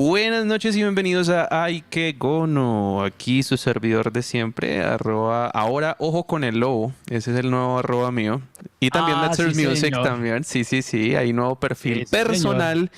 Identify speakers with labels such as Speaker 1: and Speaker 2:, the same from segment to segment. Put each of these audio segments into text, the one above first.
Speaker 1: Buenas noches y bienvenidos a Ay Qué Gono. Aquí su servidor de siempre, ahora ojo con el lobo. Ese es el nuevo arroba mío. Y también Let's
Speaker 2: Sí,
Speaker 1: Music
Speaker 2: señor.
Speaker 1: también. Sí, hay nuevo perfil
Speaker 2: Sí,
Speaker 1: personal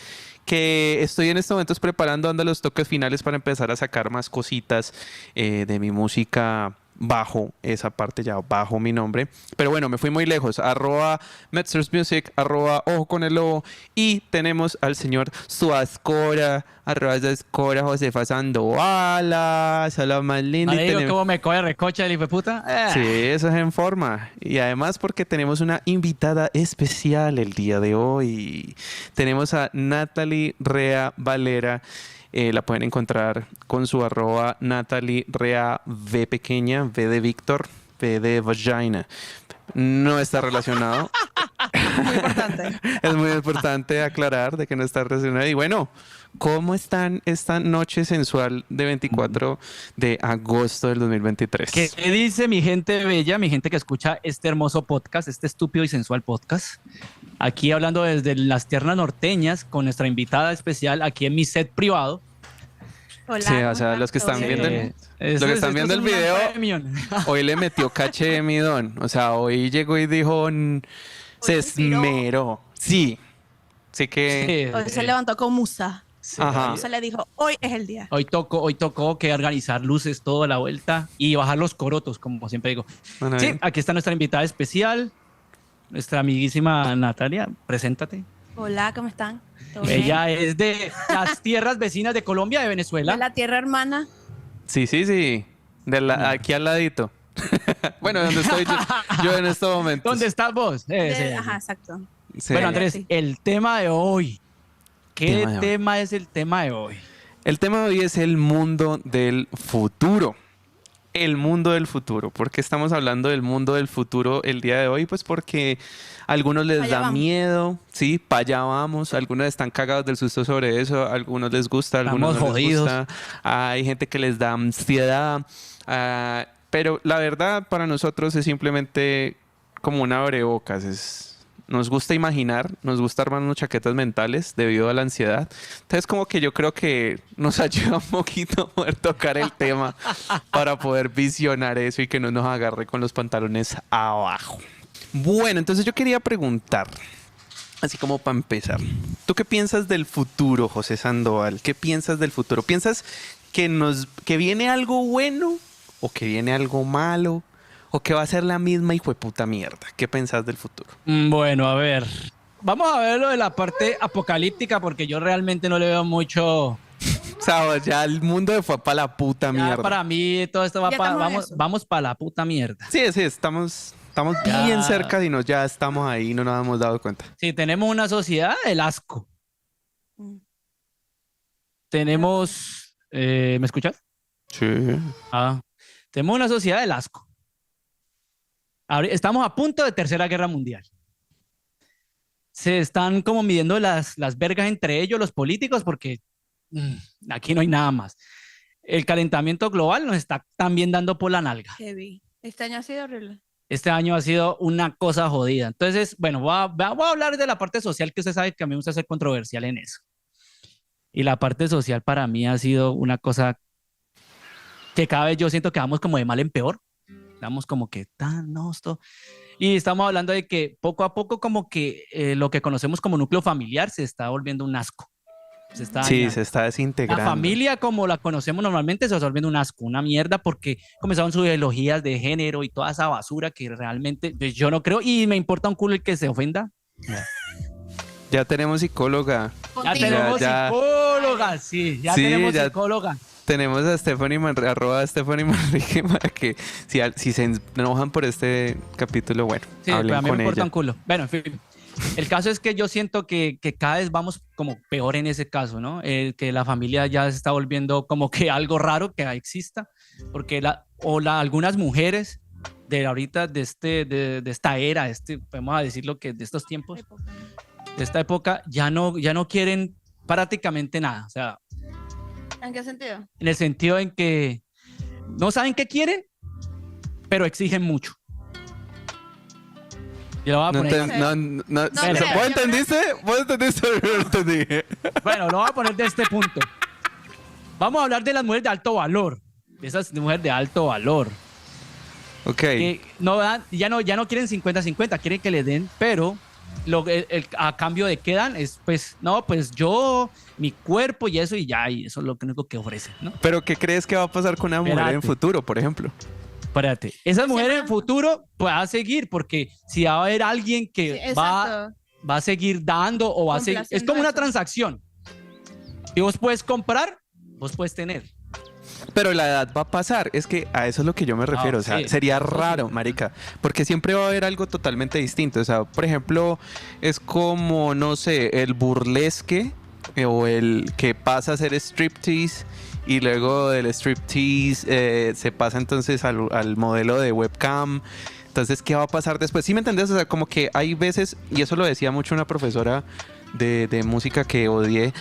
Speaker 1: que estoy en estos momentos preparando, dando los toques finales para empezar a sacar más cositas de mi música bajo esa parte, ya bajo mi nombre. Pero bueno, me fui muy lejos. Arroba Metzers Music, arroba Ojo con el Lobo. Y tenemos al señor Suascora, arroba Suascora, Josefa Sandovala, la más linda.
Speaker 2: No le digo cómo me coge recocha el hijo de puta.
Speaker 1: Sí, eso es en forma. Y además porque tenemos una invitada especial el día de hoy. Tenemos a Natalie Rea Valera. La pueden encontrar con su arroba Natalie Rea V pequeña, V de Víctor, V de vagina. No está relacionado.
Speaker 3: Muy importante.
Speaker 1: Es muy importante aclarar de que no está relacionado. Y bueno, ¿cómo están esta noche sensual de 24 de agosto del 2023?
Speaker 2: ¿Qué dice mi gente bella, mi gente que escucha este hermoso podcast, este estúpido y sensual podcast? Aquí hablando desde las tierras norteñas con nuestra invitada especial aquí en mi set privado.
Speaker 3: Hola,
Speaker 1: Sí, o
Speaker 3: ¿cómo
Speaker 1: sea,
Speaker 3: están?
Speaker 1: los que están
Speaker 3: ¿Todo
Speaker 1: viendo
Speaker 3: bien?
Speaker 1: lo que están viendo el video, hoy le metió caché de mi don. O sea, hoy llegó y dijo, se esmeró. Sí, sí que...
Speaker 3: Hoy se levantó con musa.
Speaker 1: Ajá.
Speaker 3: Musa le dijo, hoy es el día.
Speaker 2: Hoy tocó que organizar luces toda la vuelta y bajar los corotos, como siempre digo.
Speaker 1: Bueno,
Speaker 2: Sí,
Speaker 1: bien.
Speaker 2: aquí está nuestra invitada especial, nuestra amiguísima Natalia. Preséntate.
Speaker 3: Hola, ¿cómo están? ¿Todo bien?
Speaker 2: Ella es de las tierras vecinas de Colombia, de Venezuela.
Speaker 3: De la tierra hermana.
Speaker 1: Sí. Aquí al ladito. Bueno, donde estoy yo en estos momentos.
Speaker 2: ¿Dónde estás vos? Sí.
Speaker 3: Ajá, exacto.
Speaker 1: Sí.
Speaker 2: Bueno, Andrés,
Speaker 3: Sí.
Speaker 2: el tema de hoy. ¿Qué
Speaker 1: Tema de hoy.
Speaker 2: tema es el tema de hoy?
Speaker 1: El tema de hoy es el mundo del futuro. El mundo del futuro. ¿Por qué estamos hablando del mundo del futuro el día de hoy? Pues porque a algunos les
Speaker 3: Allá
Speaker 1: da
Speaker 3: vamos.
Speaker 1: miedo, sí, para allá vamos. Algunos están cagados del susto sobre eso, a algunos les gusta, a algunos
Speaker 2: Estamos
Speaker 1: no les
Speaker 2: jodidos.
Speaker 1: gusta. Hay gente que les da ansiedad. Pero la verdad para nosotros es simplemente como un abrebocas. Nos gusta imaginar, nos gusta armarnos chaquetas mentales debido a la ansiedad. Entonces como que yo creo que nos ayuda un poquito poder tocar el tema para poder visionar eso y que no nos agarre con los pantalones abajo. Bueno, entonces yo quería preguntar, así como para empezar, ¿tú qué piensas del futuro, José Sandoval? ¿Qué piensas del futuro? ¿Piensas que viene algo bueno o que viene algo malo? ¿O que va a ser la misma hijueputa mierda? ¿Qué pensás del futuro?
Speaker 2: Bueno, a ver. Vamos a ver lo de la parte apocalíptica porque yo realmente no le veo mucho.
Speaker 1: O sea, ya el mundo se fue para la puta
Speaker 2: Ya
Speaker 1: mierda.
Speaker 2: para mí todo esto va
Speaker 3: Ya
Speaker 2: para
Speaker 3: estamos en eso.
Speaker 2: vamos para la puta mierda.
Speaker 1: Sí, estamos
Speaker 2: Ya.
Speaker 1: bien cerca y ya estamos ahí y no nos hemos dado cuenta.
Speaker 2: Sí, tenemos una sociedad del asco.
Speaker 3: Mm.
Speaker 2: Tenemos, ¿me escuchas?
Speaker 1: Sí.
Speaker 2: Tenemos una sociedad del asco. Estamos a punto de Tercera Guerra Mundial. Se están como midiendo las vergas entre ellos, los políticos, porque aquí no hay nada más. El calentamiento global nos está también dando por la nalga.
Speaker 3: Heavy. Este año ha sido horrible.
Speaker 2: Este año ha sido una cosa jodida. Entonces, bueno, voy a hablar de la parte social, que usted sabe que a mí me gusta ser controversial en eso. Y la parte social para mí ha sido una cosa que cada vez yo siento que vamos como de mal en peor. Estamos como que y estamos hablando de que poco a poco como que lo que conocemos como núcleo familiar se está volviendo un asco. Se está
Speaker 1: Sí,
Speaker 2: dañando.
Speaker 1: se está desintegrando.
Speaker 2: La familia como la conocemos normalmente se está volviendo un asco, una mierda, porque comenzaron sus ideologías de género y toda esa basura que realmente pues, yo no creo y me importa un culo el que se ofenda.
Speaker 1: Ya tenemos psicóloga.
Speaker 2: Ya
Speaker 3: Contigo.
Speaker 2: tenemos
Speaker 1: ya.
Speaker 2: psicóloga, sí, ya
Speaker 1: Sí,
Speaker 2: tenemos
Speaker 1: ya.
Speaker 2: psicóloga.
Speaker 1: Tenemos a arroba Stephanie Manrique para que si se enojan por este capítulo, bueno,
Speaker 2: Sí,
Speaker 1: hablen
Speaker 2: pero a mí
Speaker 1: con
Speaker 2: me importa
Speaker 1: ella.
Speaker 2: un culo. Bueno, en fin. El caso es que yo siento que cada vez vamos como peor en ese caso, ¿no? Que la familia ya se está volviendo como que algo raro que exista, porque algunas mujeres de ahorita, de esta era, podemos decirlo que de estos tiempos, de esta época, ya no quieren prácticamente nada. O sea,
Speaker 3: ¿En qué sentido?
Speaker 2: en el sentido en que no saben qué quieren, pero exigen mucho. Yo lo voy a
Speaker 1: No
Speaker 2: poner.
Speaker 1: enten- no, no,
Speaker 3: creo,
Speaker 1: ¿Vos entendiste? ¿Vos entendiste? Yo no entendí.
Speaker 2: Bueno, lo voy a poner de este punto. Vamos a hablar de las mujeres de alto valor. De esas mujeres de alto valor.
Speaker 1: Ok.
Speaker 2: Que no dan, ya no quieren 50-50, quieren que les den, pero a cambio de qué dan es, pues, no, pues yo, mi cuerpo y eso, y ya, y eso es lo único que ofrecen, ¿no?
Speaker 1: Pero ¿qué crees que va a pasar con una mujer en
Speaker 2: Espérate.
Speaker 1: futuro, por ejemplo?
Speaker 2: Espérate, esas mujeres en
Speaker 3: Siempre-
Speaker 2: futuro pues, va a seguir, porque si va a haber alguien
Speaker 3: Sí,
Speaker 2: que
Speaker 3: exacto.
Speaker 2: va a seguir dando o va a seguir, es
Speaker 3: Complaciendo
Speaker 2: como una
Speaker 3: eso.
Speaker 2: transacción. Y vos puedes comprar, vos puedes tener.
Speaker 1: Pero la edad va a pasar, es que a eso es lo que yo me refiero, o sea,
Speaker 2: sí.
Speaker 1: sería
Speaker 2: Eso sí.
Speaker 1: raro, marica, porque siempre va a haber algo totalmente distinto, o sea, por ejemplo, es como, no sé, el burlesque o el que pasa a ser striptease y luego del striptease se pasa entonces al modelo de webcam. Entonces, ¿qué va a pasar después? ¿Sí me entendés? O sea, como que hay veces, y eso lo decía mucho una profesora de música que odié,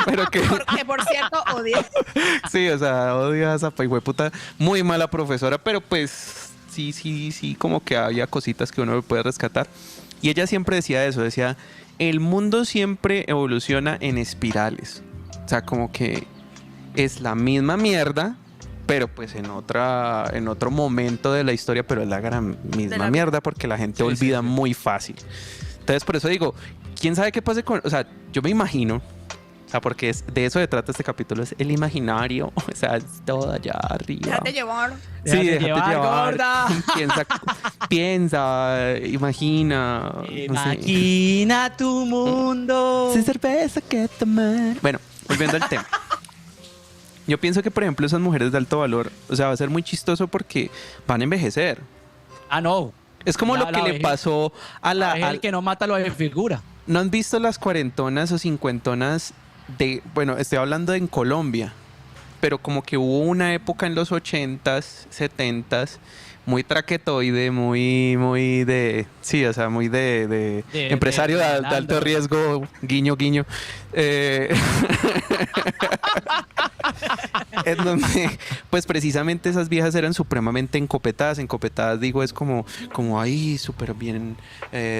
Speaker 1: pero que
Speaker 3: Que por cierto, odié.
Speaker 1: sí, o sea, odio a esa puta, muy mala profesora, pero pues sí, como que había cositas que uno puede rescatar. Y ella siempre decía eso, decía, el mundo siempre evoluciona en espirales. O sea, como que es la misma mierda, pero pues en otro momento de la historia, pero es la gran misma
Speaker 3: la
Speaker 1: mierda porque la gente
Speaker 2: Sí,
Speaker 1: olvida
Speaker 2: sí, sí.
Speaker 1: muy fácil. Entonces, por eso digo, ¿quién sabe qué pase con...? O sea, yo me imagino, o sea, porque de eso se trata este capítulo, es el imaginario, o sea, es todo allá arriba.
Speaker 3: Déjate llevar.
Speaker 1: Sí,
Speaker 2: Déjate
Speaker 1: déjate
Speaker 2: llevar,
Speaker 1: llevar.
Speaker 2: gorda.
Speaker 1: Piensa, imagina. no sé.
Speaker 2: Imagina tu mundo.
Speaker 1: Sin cerveza que tomar. Bueno, volviendo al tema. Yo pienso que, por ejemplo, esas mujeres de alto valor, o sea, va a ser muy chistoso porque van a envejecer.
Speaker 2: Ah, no.
Speaker 1: Es como
Speaker 2: Ya
Speaker 1: lo que
Speaker 2: la
Speaker 1: le
Speaker 2: vejez-
Speaker 1: pasó a
Speaker 2: Es el que no mata lo de figura.
Speaker 1: ¿No han visto las cuarentonas o cincuentonas de... Bueno, estoy hablando en Colombia, pero como que hubo una época en los 80s, 70s, muy traquetoide, muy de... Sí, o sea, muy de empresario de alto
Speaker 2: Ronaldo.
Speaker 1: riesgo, guiño, guiño. En donde, pues precisamente esas viejas eran supremamente encopetadas. Encopetadas, digo, es como ahí súper bien,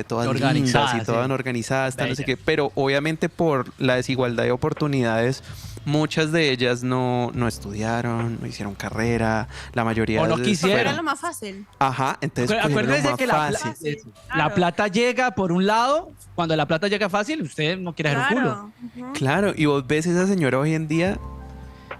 Speaker 1: todas
Speaker 2: Organizadas,
Speaker 1: lindas y todas
Speaker 2: sí.
Speaker 1: organizadas, tal, no sé
Speaker 2: Bellas.
Speaker 1: qué. Pero obviamente por la desigualdad de oportunidades, muchas de ellas no estudiaron, no hicieron carrera, la mayoría
Speaker 2: O no
Speaker 1: de-
Speaker 2: quisieron.
Speaker 3: Era lo más fácil.
Speaker 1: Ajá, entonces
Speaker 2: Acuérdense
Speaker 1: pues, lo
Speaker 2: que
Speaker 1: más
Speaker 2: la,
Speaker 1: fácil.
Speaker 2: la plata llega por un lado. Cuando la plata llega fácil, usted no quiere hacer un culo.
Speaker 3: Claro. Ujú.
Speaker 1: Claro, y vos ves esa señora hoy en día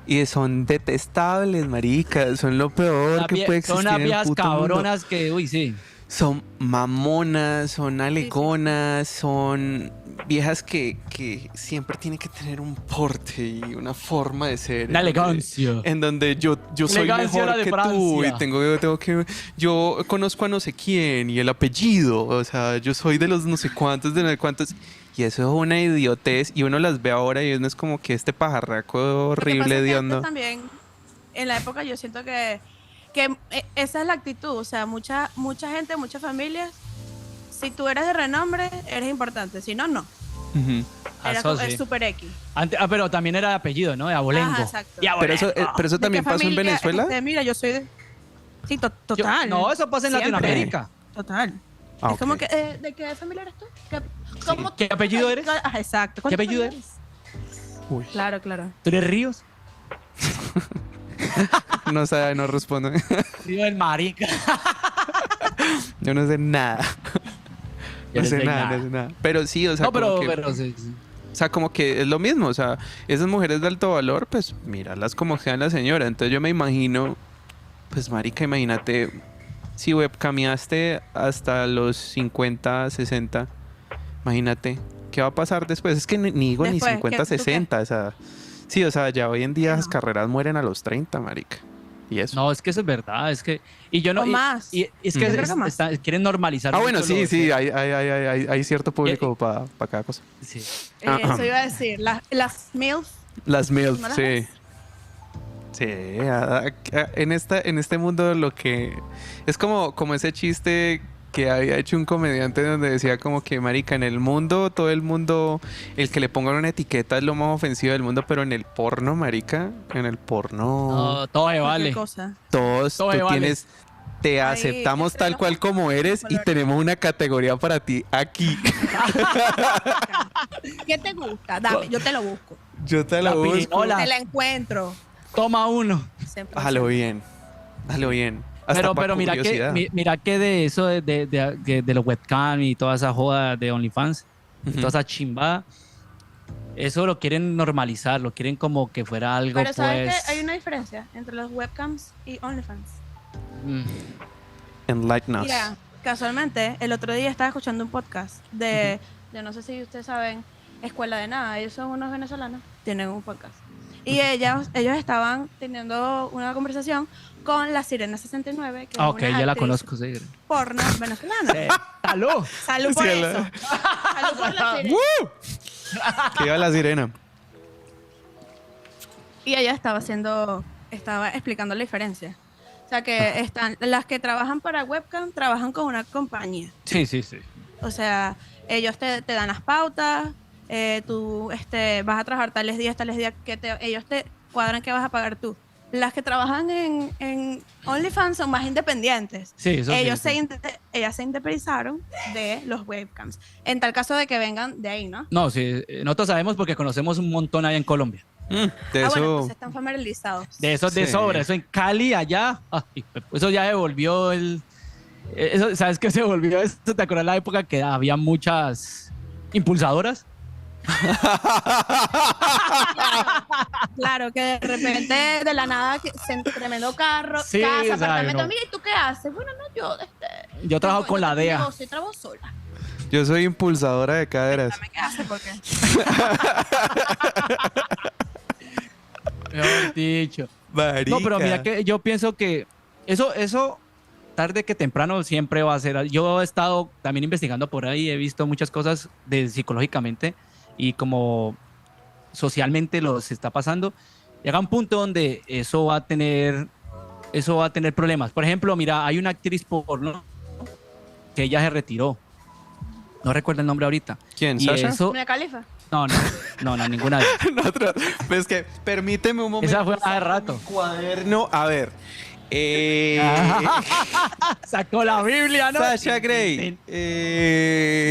Speaker 1: y son detestables, marica, son lo peor que puede existir
Speaker 2: Son unas
Speaker 1: en el
Speaker 2: viejas
Speaker 1: puto mundo.
Speaker 2: cabronas que, uy, sí.
Speaker 1: Son mamonas, son alegonas, son viejas que siempre tienen que tener un porte y una forma de ser.
Speaker 2: Una elegancia.
Speaker 1: En donde yo soy
Speaker 2: Elegancia
Speaker 1: mejor
Speaker 2: la de
Speaker 1: que tú y
Speaker 2: Francia.
Speaker 1: tengo que... Yo conozco a no sé quién y el apellido, o sea, yo soy de los no sé cuántos, de no sé cuántos... Y eso es una idiotez y uno las ve ahora y uno es como que este pajarraco
Speaker 3: Lo que pasa
Speaker 1: horrible,
Speaker 3: es que
Speaker 1: de
Speaker 3: antes también, en la época yo siento que esa es la actitud, o sea, mucha gente, muchas familias, si tú eres de renombre, eres importante, si no, no. Era
Speaker 2: Eso
Speaker 3: como-
Speaker 2: sí.
Speaker 3: es super X.
Speaker 2: Pero también era de apellido, ¿no? De Abolengo.
Speaker 3: Ajá, exacto.
Speaker 2: Y
Speaker 1: Pero eso,
Speaker 2: Abolengo.
Speaker 1: pero eso
Speaker 3: ¿De
Speaker 1: también
Speaker 3: qué
Speaker 1: pasó en
Speaker 3: familia?
Speaker 1: Venezuela.
Speaker 3: Mira, yo soy de... Sí,
Speaker 2: Yo-
Speaker 3: total.
Speaker 2: no, eso pasa en
Speaker 3: Siempre.
Speaker 2: Latinoamérica.
Speaker 3: Total.
Speaker 1: Ah,
Speaker 3: Es como
Speaker 1: ok.
Speaker 3: que, ¿de qué familia eres tú?
Speaker 2: ¿Qué apellido eres?
Speaker 3: Ajá, exacto.
Speaker 2: ¿Qué
Speaker 3: ¿Cuántos
Speaker 2: apellido
Speaker 3: años
Speaker 1: Uy,
Speaker 3: Claro, claro.
Speaker 2: ¿Tú eres Ríos?
Speaker 1: no sabe, no respondo.
Speaker 2: Río del marica.
Speaker 1: Yo no sé nada.
Speaker 2: Yo
Speaker 1: No
Speaker 2: no
Speaker 1: sé
Speaker 2: sé
Speaker 1: nada,
Speaker 2: nada.
Speaker 1: no sé nada. Pero sí, o sea,
Speaker 2: No, pero,
Speaker 1: como que,
Speaker 2: pero sí, sí.
Speaker 1: o sea, como que es lo mismo. O sea, esas mujeres de alto valor, pues míralas como sean la señora. Entonces yo me imagino, pues marica, imagínate, si webcameaste hasta los 50, 60, imagínate, ¿qué va a pasar después? Es que ni digo ni
Speaker 3: Después,
Speaker 1: 50,
Speaker 3: ¿tú qué?
Speaker 1: 60, o sea, sí, o sea, ya hoy en día
Speaker 3: No.
Speaker 1: las carreras mueren a los 30, marica. Y eso.
Speaker 2: No, es que eso es verdad. Es que. Y yo no.
Speaker 3: O
Speaker 2: y-
Speaker 3: más.
Speaker 2: Y, es que
Speaker 1: Yo creo
Speaker 3: que más.
Speaker 2: quieren normalizar.
Speaker 1: Ah, bueno,
Speaker 2: mucho
Speaker 1: sí,
Speaker 2: lo
Speaker 1: sí,
Speaker 2: de-
Speaker 1: hay cierto público para cada cosa.
Speaker 2: sí.
Speaker 3: Eso iba a decir. Las MILF.
Speaker 1: Las MILF,
Speaker 3: ¿No las
Speaker 1: sí.
Speaker 3: ves?
Speaker 1: Sí, en este mundo lo que... Es como ese chiste que había hecho un comediante donde decía como que, marica, en el mundo, todo el mundo, el que le pongan una etiqueta es lo más ofensivo del mundo, pero en el porno, marica, en el porno,
Speaker 2: No, todo se
Speaker 3: Cualquier
Speaker 2: vale.
Speaker 3: cosa.
Speaker 1: todos,
Speaker 2: todo
Speaker 1: tú
Speaker 2: se vale.
Speaker 1: tienes... Te
Speaker 3: Ahí,
Speaker 1: aceptamos
Speaker 3: entre
Speaker 1: tal
Speaker 3: los
Speaker 1: cual como eres y
Speaker 3: colores.
Speaker 1: tenemos una categoría para ti aquí.
Speaker 3: ¿Qué te gusta? Dame, yo te lo busco.
Speaker 1: Yo te la
Speaker 2: La
Speaker 1: busco.
Speaker 2: pirinola.
Speaker 3: Te la encuentro.
Speaker 2: Toma uno.
Speaker 3: 100%.
Speaker 1: Hágalo bien. Hágalo bien. Hasta pa'
Speaker 2: Pero mira
Speaker 1: curiosidad.
Speaker 2: mira que de eso de los webcam y toda esa joda de OnlyFans, y
Speaker 1: Ujú.
Speaker 2: toda esa chimbada, eso lo quieren normalizar, lo quieren como que fuera algo,
Speaker 3: Pero ¿sabes
Speaker 2: pues.
Speaker 3: que hay una diferencia entre los webcams y OnlyFans?
Speaker 2: mm,
Speaker 1: Enlighten us.
Speaker 3: Mira, casualmente, el otro día estaba escuchando un podcast de, yo no sé si ustedes saben, Escuela de Nada. Ellos son unos venezolanos, tienen un podcast. Y ellos estaban teniendo una conversación con la Sirena 69, que es
Speaker 2: ok,
Speaker 3: una
Speaker 2: ya la
Speaker 3: actriz
Speaker 2: conozco, sí.
Speaker 3: porno venezolana.
Speaker 2: ¡Salud!
Speaker 3: Salud por
Speaker 1: Sí,
Speaker 3: eso. Salud por la Sirena.
Speaker 1: Que iba la sirena.
Speaker 3: Y ella estaba explicando la diferencia. O sea, que están, las que trabajan para webcam trabajan con una compañía.
Speaker 2: Sí.
Speaker 3: O sea, ellos te dan las pautas, tú vas a trabajar tales días, que ellos te cuadran que vas a pagar tú. Las que trabajan en OnlyFans son más independientes.
Speaker 2: Sí, eso sí,
Speaker 3: Ellas
Speaker 2: sí.
Speaker 3: se independizaron de los webcams. En tal caso de que vengan de ahí, ¿no?
Speaker 2: No, sí, nosotros sabemos porque conocemos un montón allá en Colombia.
Speaker 1: De
Speaker 3: Bueno,
Speaker 1: eso.
Speaker 3: entonces están familiarizados.
Speaker 2: De eso de
Speaker 1: Sí.
Speaker 2: sobra, eso en Cali, allá. Ay, eso ya devolvió eso, ¿sabes qué se volvió? Eso, ¿te acuerdas la época que había muchas impulsadoras?
Speaker 3: Claro, que de repente de la nada tremendo carro,
Speaker 2: Sí,
Speaker 3: casa,
Speaker 2: o sea,
Speaker 3: apartamento.
Speaker 2: no.
Speaker 3: Mira, ¿y tú qué haces? Bueno, no,
Speaker 2: Yo trabajo con la DEA.
Speaker 3: negocio, trabajo sola.
Speaker 1: Yo soy impulsadora de caderas.
Speaker 3: Dame qué haces porque
Speaker 2: Mejor dicho. No, pero mira que yo pienso que eso tarde que temprano siempre va a ser. Yo he estado también investigando por ahí, he visto muchas cosas psicológicamente y como socialmente los está pasando. Llega un punto donde eso va a tener problemas. Por ejemplo, mira, hay una actriz porno que ella se retiró. No recuerdo el nombre ahorita.
Speaker 1: ¿Quién?
Speaker 2: Y
Speaker 1: ¿Sasha?
Speaker 2: eso,
Speaker 3: Mia Khalifa.
Speaker 2: no, ninguna de ellas.
Speaker 1: Nosotros, pues que permíteme un momento.
Speaker 2: Esa fue hace rato.
Speaker 1: Cuaderno. A ver.
Speaker 2: Sacó la Biblia, ¿no?
Speaker 1: Sasha Grey.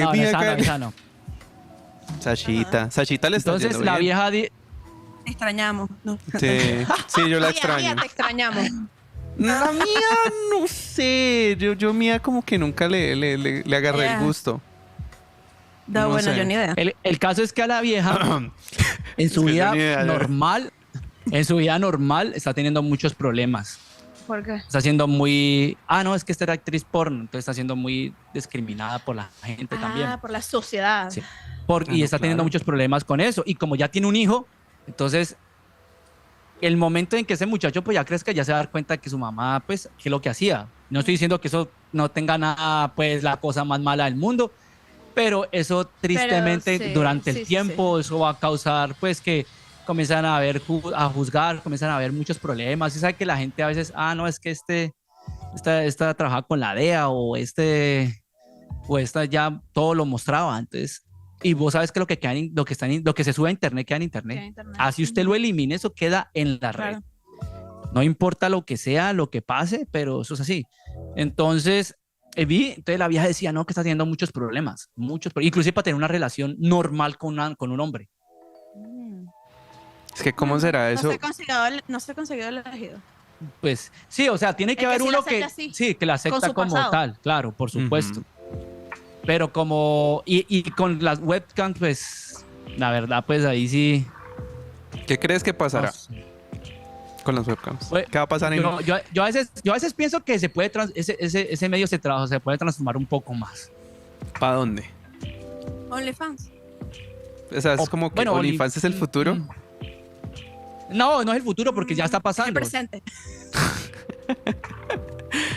Speaker 2: No,
Speaker 1: Mia
Speaker 2: esa no,
Speaker 1: Khalifa.
Speaker 2: esa no.
Speaker 1: Sashita le está
Speaker 2: Entonces
Speaker 1: yendo
Speaker 2: la
Speaker 1: bien.
Speaker 2: vieja
Speaker 3: Te extrañamos. No.
Speaker 1: Sí, yo la
Speaker 3: Mía,
Speaker 1: extraño.
Speaker 3: te extrañamos.
Speaker 1: La mía, no sé. Yo mía como que nunca le agarré el gusto.
Speaker 3: No,
Speaker 1: No
Speaker 3: bueno,
Speaker 1: sé.
Speaker 3: yo ni idea.
Speaker 2: el caso es que a la vieja en su
Speaker 1: Es que
Speaker 2: vida
Speaker 1: yo ni idea,
Speaker 2: normal está teniendo muchos problemas.
Speaker 3: ¿Por qué?
Speaker 2: Está siendo muy, no, es que esta era actriz porno, entonces está siendo muy discriminada por la gente también.
Speaker 3: Por la sociedad.
Speaker 2: Sí.
Speaker 1: no,
Speaker 2: Y está teniendo
Speaker 1: claro.
Speaker 2: muchos problemas con eso. Y como ya tiene un hijo, entonces el momento en que ese muchacho pues ya crezca, ya se va a dar cuenta que su mamá, pues, qué es lo que hacía. No estoy diciendo que eso no tenga nada, pues, la cosa más mala del mundo, pero eso tristemente
Speaker 3: sí,
Speaker 2: durante
Speaker 3: sí,
Speaker 2: el
Speaker 3: sí,
Speaker 2: tiempo, eso va a causar, pues, que comienzan a ver, a juzgar, comienzan a haber muchos problemas. Y sabe que la gente a veces, no, es que esta trabaja con la DEA o esta ya todo lo mostraba. Entonces, y vos sabes que lo que se sube a internet queda en internet.
Speaker 3: Queda en internet.
Speaker 2: Así usted lo elimine, eso queda en la red.
Speaker 3: Claro.
Speaker 2: No importa lo que sea, lo que pase, pero eso es así. Entonces, entonces la vieja decía, no, que está teniendo muchos problemas, inclusive para tener una relación normal con un hombre.
Speaker 3: Mm.
Speaker 1: Es que, ¿cómo será eso?
Speaker 3: No se ha conseguido el elegido.
Speaker 2: Pues sí, o sea, tiene que
Speaker 3: Es que
Speaker 2: haber
Speaker 3: sí la
Speaker 2: uno que
Speaker 3: acepta así,
Speaker 2: sí, que la acepta
Speaker 3: su
Speaker 2: como
Speaker 3: pasado.
Speaker 2: tal, claro, por supuesto. Pero como y con las webcams, pues la verdad, pues ahí sí.
Speaker 1: ¿Qué crees que pasará
Speaker 2: no sé.
Speaker 1: con las webcams?
Speaker 2: Pues,
Speaker 1: ¿Qué va a pasar en
Speaker 2: Yo a veces pienso que se puede ese medio de trabajo se puede transformar un poco más.
Speaker 1: ¿Para dónde?
Speaker 3: OnlyFans.
Speaker 1: O sea, es como que
Speaker 2: bueno,
Speaker 1: OnlyFans es el futuro.
Speaker 2: No es el futuro porque ya está
Speaker 3: El
Speaker 2: pasando.
Speaker 3: presente.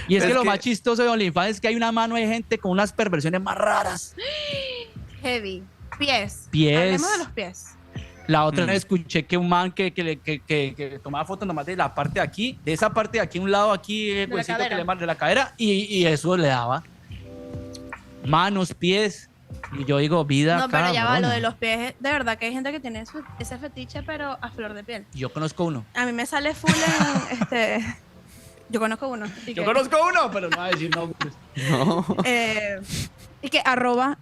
Speaker 2: Y es
Speaker 1: Es
Speaker 2: que lo
Speaker 1: que-
Speaker 2: más chistoso de OnlyFans es que hay una mano de gente con unas perversiones más raras.
Speaker 3: Heavy. Pies.
Speaker 2: Pies.
Speaker 3: Hablemos de los pies.
Speaker 2: La otra vez escuché que un man que tomaba fotos nomás de la parte de aquí, de esa parte de aquí, un lado aquí, el
Speaker 3: la
Speaker 2: huesito que
Speaker 3: cadera.
Speaker 2: le marca de la cadera, y eso le daba. Manos, pies. Y yo digo, vida,
Speaker 3: No, pero ya va,
Speaker 2: cabrona.
Speaker 3: lo de los pies. De verdad que hay gente que tiene ese fetiche, pero a flor de piel.
Speaker 2: Yo conozco uno.
Speaker 3: A mí me sale full en Yo conozco uno. Y que,
Speaker 2: Yo conozco uno, pero no voy a decir nombres.
Speaker 1: No.
Speaker 3: y que arroba.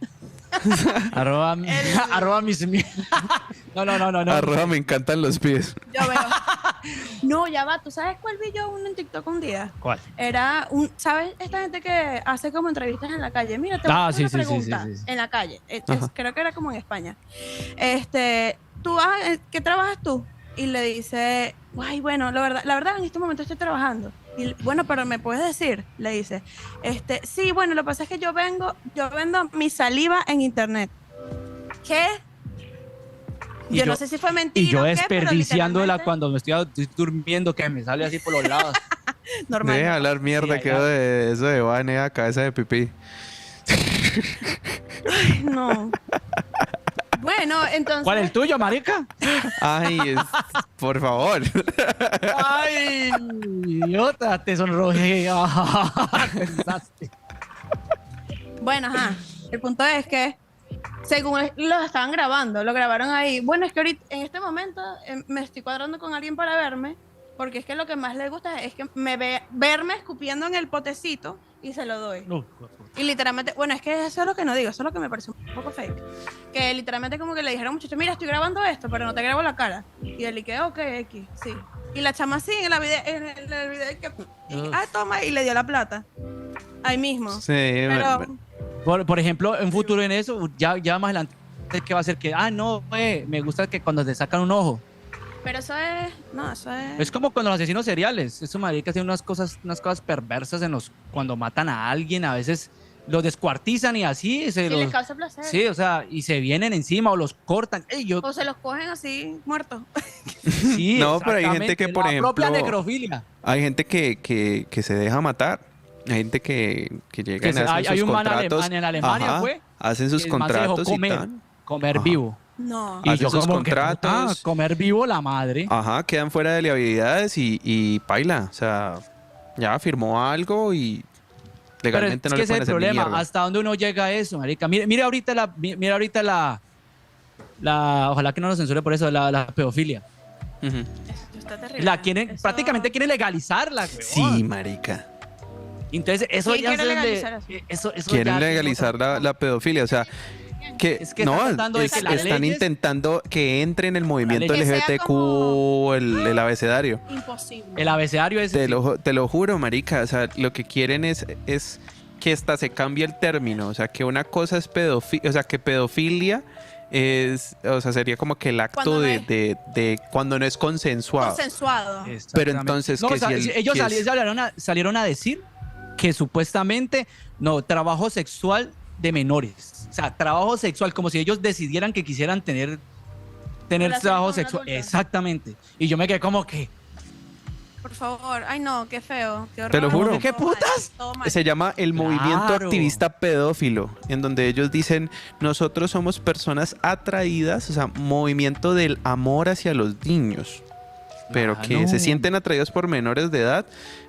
Speaker 2: Arroba, arroba No.
Speaker 1: Arroba me encantan los pies.
Speaker 3: Yo veo. No, ya va. ¿Tú sabes cuál vi yo uno en TikTok un día?
Speaker 2: ¿Cuál?
Speaker 3: Era ¿sabes? Esta gente que hace como entrevistas en la calle. Mira, te voy a hacer una pregunta en la calle. Creo que era como en España. ¿Qué trabajas tú? Y le dice, ay, bueno, la verdad en este momento estoy trabajando. Y bueno, pero ¿me puedes decir? Le dice, sí, bueno, lo que pasa es que yo vendo mi saliva en internet. ¿Qué? Yo no sé si fue mentira.
Speaker 2: Y yo
Speaker 3: o qué,
Speaker 2: desperdiciándola cuando me estoy durmiendo, que me sale así por los lados.
Speaker 3: Normal.
Speaker 1: Deje de hablar mierda, quedó de eso de Vane a cabeza de pipí.
Speaker 3: Ay, no. Bueno, entonces.
Speaker 2: ¿Cuál es el tuyo, marica?
Speaker 1: Ay, por favor.
Speaker 2: Ay, idiota, te sonrojé. Pensaste.
Speaker 3: Bueno, ajá. El punto es que, según lo estaban grabando, lo grabaron ahí. Bueno, es que ahorita, en este momento, me estoy cuadrando con alguien para verme, porque es que lo que más le gusta es que verme escupiendo en el potecito y se lo doy. Y literalmente, bueno, es que eso es lo que no digo, eso es lo que me parece un poco fake. Que literalmente como que le dijeron, muchacho, mira, estoy grabando esto, pero no te grabo la cara. Y él que, ok, X, sí. Y la chama así en el video que, toma, y le dio la plata. Ahí mismo.
Speaker 1: Sí,
Speaker 3: pero...
Speaker 2: Por ejemplo, en futuro en eso, ya más adelante, ¿qué va a ser? Que, no, me gusta que cuando te sacan un ojo.
Speaker 3: Pero eso es... No, eso es...
Speaker 2: Es como cuando los asesinos seriales. Eso, marica, hacen unas cosas perversas cuando matan a alguien. A veces los descuartizan y así.
Speaker 3: les causa placer.
Speaker 2: Sí, o sea, y se vienen encima o los cortan.
Speaker 3: O se los cogen así, muertos.
Speaker 2: Sí,
Speaker 1: no, pero hay gente que, por ejemplo...
Speaker 2: propia necrofilia.
Speaker 1: Hay gente que se deja matar. Hay gente que llega y hacen sus
Speaker 2: hay un
Speaker 1: contratos.
Speaker 2: man en Alemania, fue.
Speaker 1: Hacen sus contratos y tal.
Speaker 2: Comer vivo.
Speaker 3: No.
Speaker 2: Y
Speaker 1: hacen
Speaker 2: yo
Speaker 1: sus
Speaker 2: como
Speaker 1: contratos.
Speaker 2: comer vivo la madre.
Speaker 1: Ajá, quedan fuera de liabilidades y paila. O sea, ya firmó algo y legalmente
Speaker 2: pero
Speaker 1: no
Speaker 2: es
Speaker 1: le
Speaker 2: que
Speaker 1: pueden
Speaker 2: ese es el
Speaker 1: hacer ni
Speaker 2: problema.
Speaker 1: mierda.
Speaker 2: ¿Hasta dónde uno llega a eso, marica? Mira ahorita la ojalá que no nos censure por eso, la pedofilia.
Speaker 1: Ujú.
Speaker 3: Está terrible.
Speaker 2: Prácticamente quieren legalizarla, güey.
Speaker 1: Sí, marica.
Speaker 2: Entonces, eso
Speaker 3: ¿Quién
Speaker 2: ya
Speaker 3: quiere
Speaker 2: es
Speaker 3: legalizar
Speaker 2: eso
Speaker 1: Quieren
Speaker 2: ya
Speaker 1: legalizar la pedofilia, o sea, que
Speaker 2: Es que
Speaker 1: no,
Speaker 2: están tratando de que las
Speaker 1: están
Speaker 2: leyes-
Speaker 1: intentando que entre en el movimiento
Speaker 3: Que sea
Speaker 1: LGBTQ
Speaker 3: como-
Speaker 1: el abecedario.
Speaker 3: Imposible.
Speaker 2: el abecedario es
Speaker 1: Te lo juro, marica, o sea, lo que quieren es que hasta se cambie el término, o sea, que una cosa es pedofilia, o sea, que pedofilia sería como que el acto
Speaker 3: Cuando no
Speaker 1: de cuando no es consensuado.
Speaker 3: Consensuado.
Speaker 1: Pero entonces,
Speaker 2: no,
Speaker 1: que
Speaker 2: o sea,
Speaker 1: si
Speaker 2: ellos
Speaker 1: que
Speaker 2: salieron a decir que supuestamente no, trabajo sexual de menores. O sea, trabajo sexual, como si ellos decidieran que quisieran tener
Speaker 3: Relación
Speaker 2: trabajo
Speaker 3: con un
Speaker 2: sexual.
Speaker 3: adulto.
Speaker 2: Exactamente. Y yo me quedé como que,
Speaker 3: Por favor. Ay, no, qué feo. Qué horror.
Speaker 1: Te lo juro.
Speaker 2: ¿Qué
Speaker 3: Todo mal,
Speaker 2: putas?
Speaker 3: todo mal.
Speaker 1: se llama el movimiento
Speaker 2: Claro.
Speaker 1: activista pedófilo, en donde ellos dicen, nosotros somos personas atraídas, o sea, movimiento del amor hacia los niños, pero que
Speaker 2: Claro.
Speaker 1: se sienten atraídos por menores de edad,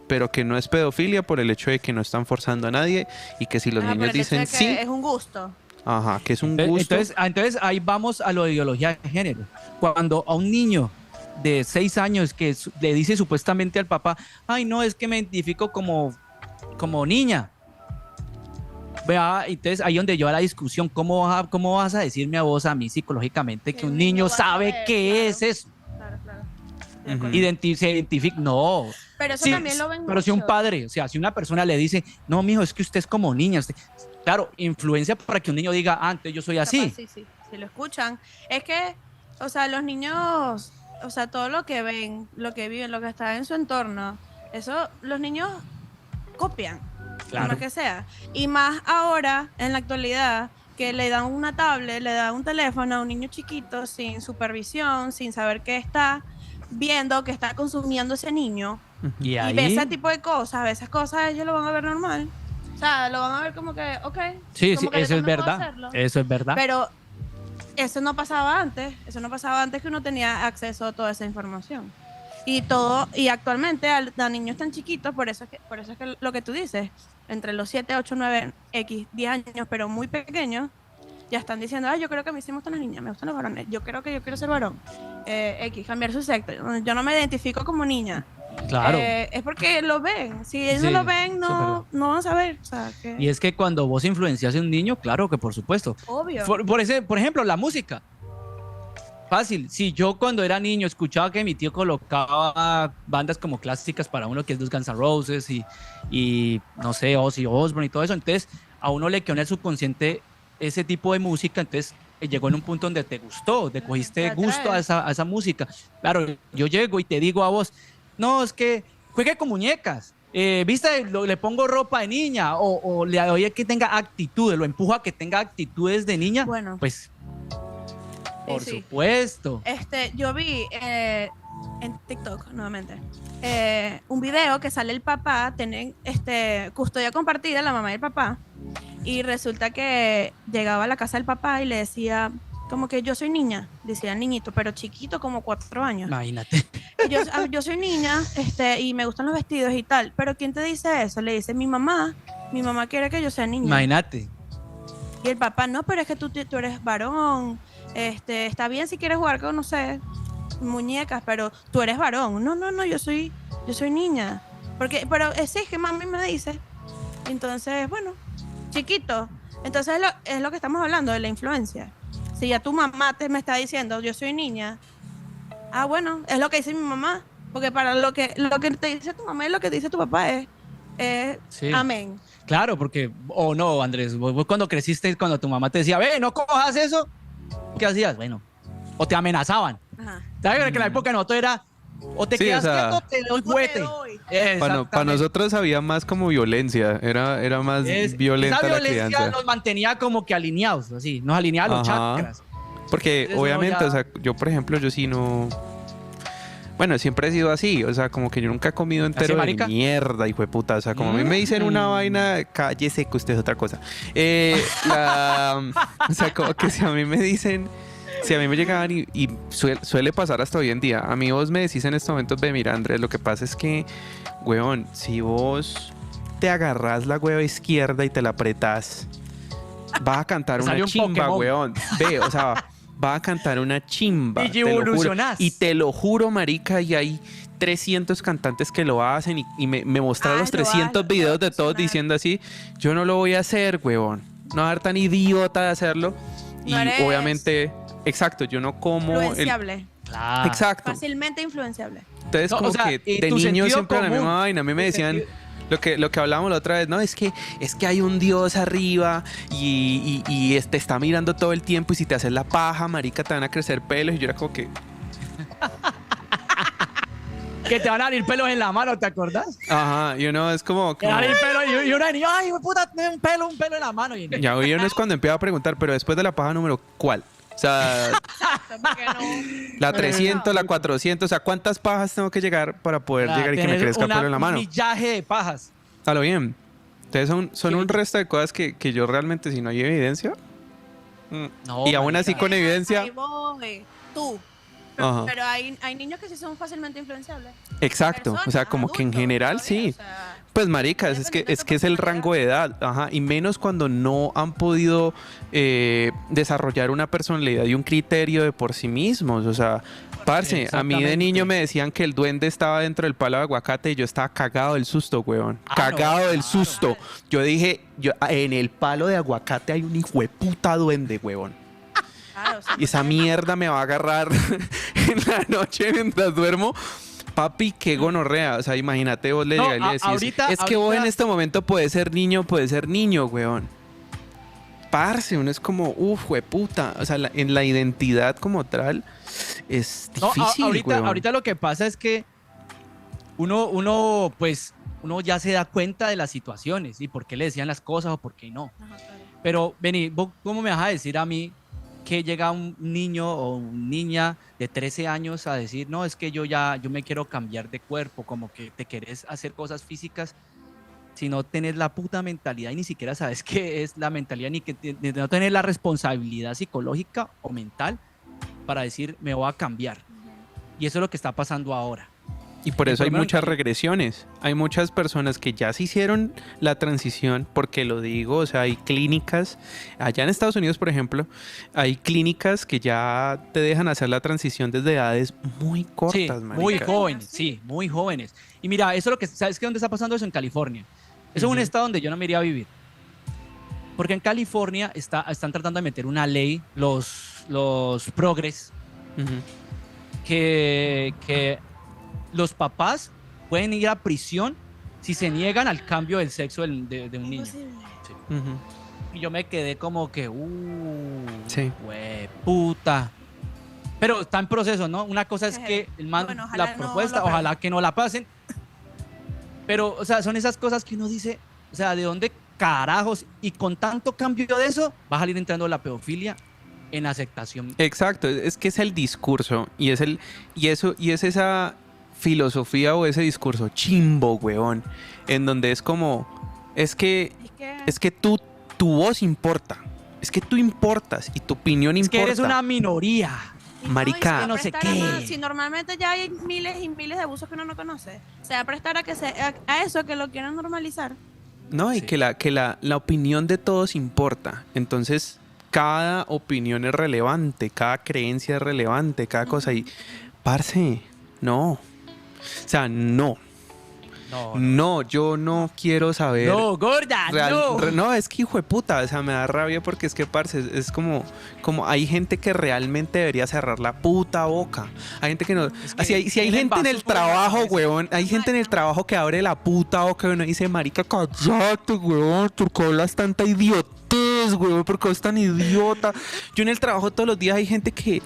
Speaker 1: pero que no es pedofilia por el hecho de que no están forzando a nadie y que si los
Speaker 3: Por
Speaker 1: niños
Speaker 3: el hecho de
Speaker 1: dicen
Speaker 3: que
Speaker 1: sí,
Speaker 3: Es un gusto.
Speaker 1: ajá, que es un gusto.
Speaker 2: entonces ahí vamos a lo de ideología de género. Cuando a un niño de 6 años que le dice supuestamente al papá, ay no, es que me identifico como niña. Vea, entonces ahí donde lleva la discusión, ¿cómo vas a decirme a vos, a mí psicológicamente, que
Speaker 3: Que
Speaker 2: un
Speaker 3: un
Speaker 2: niño
Speaker 3: niño va a
Speaker 2: sabe
Speaker 3: saber,
Speaker 2: qué
Speaker 3: claro.
Speaker 2: es eso?
Speaker 3: Claro, claro.
Speaker 1: Ujú.
Speaker 3: De acuerdo.
Speaker 2: Se identifica, no.
Speaker 3: Pero eso
Speaker 2: Sí,
Speaker 3: también lo ven
Speaker 2: pero si un
Speaker 3: mucho.
Speaker 2: padre, o sea, si una persona le dice, no, mijo, es que usted es como niña, claro, influencia para que un niño diga, antes yo soy así.
Speaker 3: Capaz, sí, si lo escuchan. Es que, o sea, los niños, o sea, todo lo que ven, lo que viven, lo que está en su entorno, eso los niños copian,
Speaker 2: Claro.
Speaker 3: lo que sea. Y más ahora, en la actualidad, que le dan una tablet, le dan un teléfono a un niño chiquito sin supervisión, sin saber qué está viendo, qué está consumiendo ese niño.
Speaker 2: Y
Speaker 3: Y
Speaker 2: ahí,
Speaker 3: ve ese tipo de cosas, esas cosas ellos lo van a ver normal. O sea, lo van a ver como que, ok.
Speaker 2: sí,
Speaker 3: como que yo
Speaker 2: eso es
Speaker 3: también puedo
Speaker 2: verdad.
Speaker 3: hacerlo.
Speaker 2: Eso es verdad.
Speaker 3: Pero eso no pasaba antes. Eso no pasaba antes que uno tenía acceso a toda esa información. Y actualmente a niños tan chiquitos, por eso es que lo que tú dices, entre los 7, 8, 9, X, 10 años, pero muy pequeños, ya están diciendo, yo creo que a mí sí me gustan las niñas, me gustan los varones, yo creo que yo quiero ser varón. X, cambiar su sexo. Yo no me identifico como niña.
Speaker 2: Claro.
Speaker 3: Es porque lo ven. Si ellos
Speaker 2: Sí,
Speaker 3: no lo ven, no van a saber. O sea,
Speaker 2: Y es que cuando vos influencias a un niño, claro que por supuesto.
Speaker 3: obvio.
Speaker 2: Por ejemplo, la música. Fácil. Si yo cuando era niño escuchaba que mi tío colocaba bandas como clásicas para uno, que es los Guns N' Roses y no sé, Ozzy Osbourne y todo eso, entonces a uno le quedó en el subconsciente ese tipo de música, entonces llegó en un punto donde te gustó, te cogiste gusto a esa música. Claro, yo llego y te digo a vos, no, es que juegue con muñecas. ¿Viste? Le pongo ropa de niña o le doy a que tenga actitudes, lo empujo a que tenga actitudes de niña.
Speaker 3: Bueno.
Speaker 2: Pues, por
Speaker 3: Sí.
Speaker 2: supuesto.
Speaker 3: Yo vi en TikTok nuevamente un video que sale el papá, tienen custodia compartida, la mamá y el papá, y resulta que llegaba a la casa del papá y le decía como que yo soy niña, decía el niñito, pero chiquito, como 4 años.
Speaker 2: Imagínate.
Speaker 3: Yo soy niña, y me gustan los vestidos y tal, pero ¿quién te dice eso? Le dice mi mamá quiere que yo sea niña.
Speaker 2: Imagínate.
Speaker 3: Y el papá, no, pero es que tú eres varón, está bien si quieres jugar con, no sé, muñecas, pero tú eres varón. No, yo soy niña. Pero sí, es que mami me dice. Entonces, bueno, chiquito. Entonces es lo que estamos hablando de la influencia. Si ya tu mamá me está diciendo, yo soy niña, bueno, es lo que dice mi mamá. Porque para lo que te dice tu mamá y lo que te dice tu papá es
Speaker 2: Sí.
Speaker 3: amén.
Speaker 2: Claro, porque, o no, Andrés, vos cuando creciste, cuando tu mamá te decía, ve, no cojas eso, ¿qué hacías? Bueno, o te amenazaban.
Speaker 3: Ajá.
Speaker 2: ¿Sabes? Que en la época de nosotros era, o te
Speaker 1: Sí,
Speaker 2: quedas
Speaker 1: o sea,
Speaker 2: quieto, te doy juguete.
Speaker 1: Para
Speaker 2: Exactamente.
Speaker 1: nosotros había más como violencia, era más violenta
Speaker 2: esa
Speaker 1: la
Speaker 2: violencia
Speaker 1: crianza.
Speaker 2: nos mantenía como que alineados, así, nos alineaba los
Speaker 1: Ajá.
Speaker 2: chakras.
Speaker 1: Porque
Speaker 2: Entonces,
Speaker 1: obviamente,
Speaker 2: ya-
Speaker 1: o sea, yo por ejemplo, yo sí no... Bueno, siempre he sido así, o sea, como que yo nunca he comido entero de
Speaker 2: marica?
Speaker 1: mierda, hijo de puta. O sea, como a mí me dicen una vaina, cállese que usted es otra cosa. O sea, como que si a mí me dicen, si a mí me llegaban y suele pasar hasta hoy en día. A mí vos me decís en estos momentos, ve, mira, Andrés, lo que pasa es que, weón, si vos te agarrás la hueva izquierda y te la apretás, vas a cantar
Speaker 2: Te
Speaker 1: una
Speaker 2: salió un
Speaker 1: chimba,
Speaker 2: Pokémon.
Speaker 1: weón. Ve, o sea, va a cantar una chimba.
Speaker 2: Y
Speaker 1: te lo juro.
Speaker 2: evolucionás.
Speaker 1: Y te lo juro, marica, y hay 300 cantantes que lo hacen y me mostraron los
Speaker 3: Hazlo,
Speaker 1: 300
Speaker 3: hazlo,
Speaker 1: videos
Speaker 3: te va a
Speaker 1: de todos
Speaker 3: funcionar.
Speaker 1: diciendo así, yo no lo voy a hacer, huevón. No voy a ser tan idiota de hacerlo. Y
Speaker 3: No eres
Speaker 1: obviamente, exacto, yo no como el...
Speaker 3: Influenciable.
Speaker 2: Claro.
Speaker 1: Exacto.
Speaker 3: Fácilmente influenciable.
Speaker 1: Entonces,
Speaker 2: No,
Speaker 1: como
Speaker 2: o sea,
Speaker 1: que
Speaker 2: y
Speaker 1: de
Speaker 2: tu
Speaker 1: niño
Speaker 2: sentido
Speaker 1: siempre la
Speaker 2: común.
Speaker 1: misma vaina. A mí me
Speaker 2: Tu
Speaker 1: decían...
Speaker 2: sentido-
Speaker 1: Lo que hablábamos la otra vez, no, es que hay un Dios arriba y te está mirando todo el tiempo y si te haces la paja, marica, te van a crecer pelos. Y yo era como que,
Speaker 2: Que te van a salir pelos en la mano, ¿te acordás?
Speaker 1: ajá, es como
Speaker 2: Te van a salir pelos y una niña, ay, puta, tengo un pelo en la mano. Y
Speaker 1: ya hoy uno es cuando empieza a preguntar, pero después de la paja número, ¿cuál? O sea,
Speaker 3: Porque no.
Speaker 1: la 300, la 400, o sea, ¿cuántas pajas tengo que llegar para poder llegar y que me
Speaker 2: tener
Speaker 1: crezca pelo en la
Speaker 2: un
Speaker 1: mano?
Speaker 2: millaje de pajas.
Speaker 1: A lo bien. Entonces son un resto de cosas que yo realmente, si no hay evidencia,
Speaker 2: No,
Speaker 1: y aún así
Speaker 2: marica.
Speaker 1: con evidencia,
Speaker 3: Ahí voy. Tú.
Speaker 1: Ajá.
Speaker 3: Pero hay niños que sí son fácilmente influenciables.
Speaker 1: exacto, o sea, como que en
Speaker 3: Adultos,
Speaker 1: general
Speaker 3: todavía,
Speaker 1: sí.
Speaker 3: o sea,
Speaker 1: Pues maricas, es que es el rango de edad, ajá, y menos cuando no han podido desarrollar una personalidad y un criterio de por sí mismos, o sea, parce, a mí de
Speaker 2: Exactamente.
Speaker 1: niño me decían que el duende estaba dentro del palo de aguacate y yo estaba cagado del susto, weón, cagado del
Speaker 2: claro.
Speaker 1: susto. Yo dije, en el palo de aguacate hay un hijo de puta duende, weón.
Speaker 3: claro, o sea,
Speaker 1: Y esa mierda me va a agarrar en la noche mientras duermo. Papi, qué gonorrea. O sea, imagínate vos le
Speaker 2: No,
Speaker 1: llegas y le decís,
Speaker 2: ahorita-
Speaker 1: es que vos en
Speaker 2: ahorita-
Speaker 1: este momento puedes ser niño, weón. Parce, uno es como, puta. O sea, en la identidad como tal es
Speaker 2: No,
Speaker 1: difícil, weón.
Speaker 2: ahorita lo que pasa es que uno ya se da cuenta de las situaciones y por qué le decían las cosas o por qué no.
Speaker 3: ajá, claro.
Speaker 2: Pero, vení, ¿vos cómo me vas a decir a mí que llega un niño o una niña de 13 años a decir, no, es que yo me quiero cambiar de cuerpo, como que te querés hacer cosas físicas, si no tenés la puta mentalidad y ni siquiera sabes qué es la mentalidad, ni que de no tener la responsabilidad psicológica o mental para decir, me voy a cambiar? Y eso es lo que está pasando ahora.
Speaker 1: Y por eso hay muchas regresiones. Hay muchas personas que ya se hicieron la transición, porque lo digo, o sea, hay clínicas, allá en Estados Unidos, por ejemplo, hay clínicas que ya te dejan hacer la transición desde edades muy cortas, marica.
Speaker 2: Muy jóvenes, sí, muy jóvenes. Y mira, eso es lo que, ¿sabes qué? ¿Dónde está pasando eso? En California. Eso es un estado donde yo no me iría a vivir. Porque en California están tratando de meter una ley, los progres, que los papás pueden ir a prisión si se niegan al cambio del sexo de un niño. Sí. Y yo me quedé como que,
Speaker 1: sí.
Speaker 2: Puta. Pero está en proceso, ¿no? Una cosa es que el man, bueno, la propuesta, ojalá que no la pasen. Pero, o sea, son esas cosas que uno dice, o sea, ¿de dónde carajos? Y con tanto cambio de eso, va a salir entrando la pedofilia en aceptación.
Speaker 1: Exacto, es que es el discurso y es esa filosofía o ese discurso chimbo, weón, en donde es como, es que tu voz importa, es que tú importas y tu opinión importa.
Speaker 2: Es que eres una minoría.
Speaker 1: Marica,
Speaker 2: no sé qué.
Speaker 3: Si normalmente ya hay miles y miles de abusos que uno no conoce, se va a prestar a eso que lo quieran normalizar.
Speaker 1: No, y que la opinión de todos importa. Entonces, cada opinión es relevante, cada creencia es relevante, cada cosa. Y, parce, no. O sea, no. No, yo no quiero saber.
Speaker 2: No, gorda,
Speaker 1: no, es que hijo de puta, o sea, me da rabia porque es que, parce, es como hay gente que realmente debería cerrar la puta boca. Hay gente que no. Si hay gente en el trabajo, huevón, hay gente en el trabajo que abre la puta boca y uno dice, marica, cállate, huevón, ¿por qué hablas tanta idiotez, huevón? ¿Por qué eres tan idiota? Yo en el trabajo todos los días hay gente que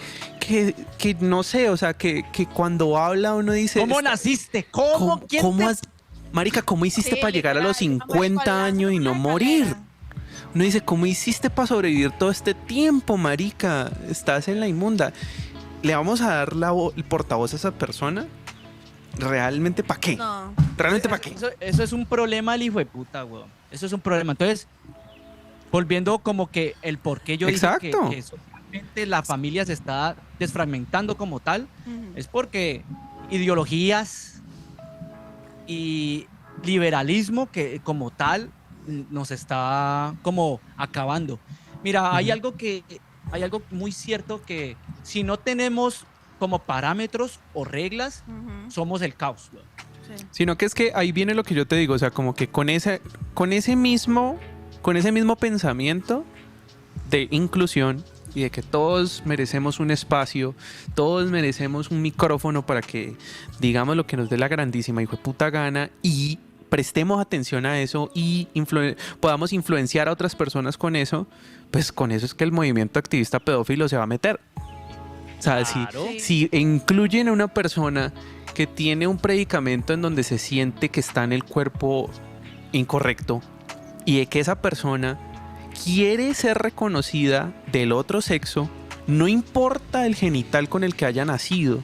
Speaker 1: no sé, o sea, que cuando habla uno dice...
Speaker 2: ¿Cómo naciste? ¿Cómo
Speaker 1: Marica, ¿cómo hiciste para llegar a los 50 años y no morir? Uno dice, ¿cómo hiciste para sobrevivir todo este tiempo, marica? Estás en la inmunda. ¿Le vamos a dar el portavoz a esa persona? ¿Realmente para qué?
Speaker 3: No.
Speaker 1: ¿Realmente para qué?
Speaker 2: Eso es un problema del hijo de puta, weón. Eso es un problema. Entonces, volviendo como que el por qué yo dije que socialmente la familia se está desfragmentando como tal, es porque ideologías y liberalismo que como tal nos está como acabando. Mira, hay algo muy cierto, que si no tenemos como parámetros o reglas, somos el caos.
Speaker 3: Sí.
Speaker 1: Sino que es que ahí viene lo que yo te digo, o sea, como que con ese mismo pensamiento de inclusión y de que todos merecemos un espacio, todos merecemos un micrófono para que digamos lo que nos dé la grandísima hijo de puta gana y prestemos atención a eso y podamos influenciar a otras personas con eso, pues con eso es que el movimiento activista pedófilo se va a meter. O sea,
Speaker 2: claro.
Speaker 1: si incluyen a una persona que tiene un predicamento en donde se siente que está en el cuerpo incorrecto y de que esa persona quiere ser reconocida del otro sexo, no importa el genital con el que haya nacido,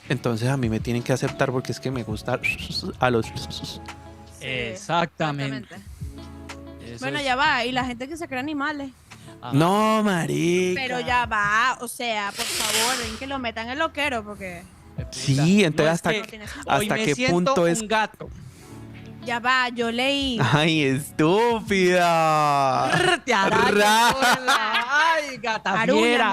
Speaker 1: entonces a mí me tienen que aceptar porque es que me gusta a los...
Speaker 2: Exactamente.
Speaker 3: Bueno, ya va, y la gente que se cree animales.
Speaker 1: No, marica.
Speaker 3: Pero ya va, o sea, por favor, ven que lo metan en loquero porque...
Speaker 1: Sí, entonces
Speaker 3: no,
Speaker 1: hasta qué punto es...
Speaker 2: un gato.
Speaker 3: Ya va, yo leí.
Speaker 1: ¡Ay, estúpida!
Speaker 2: Te ¡ay, gata fiera!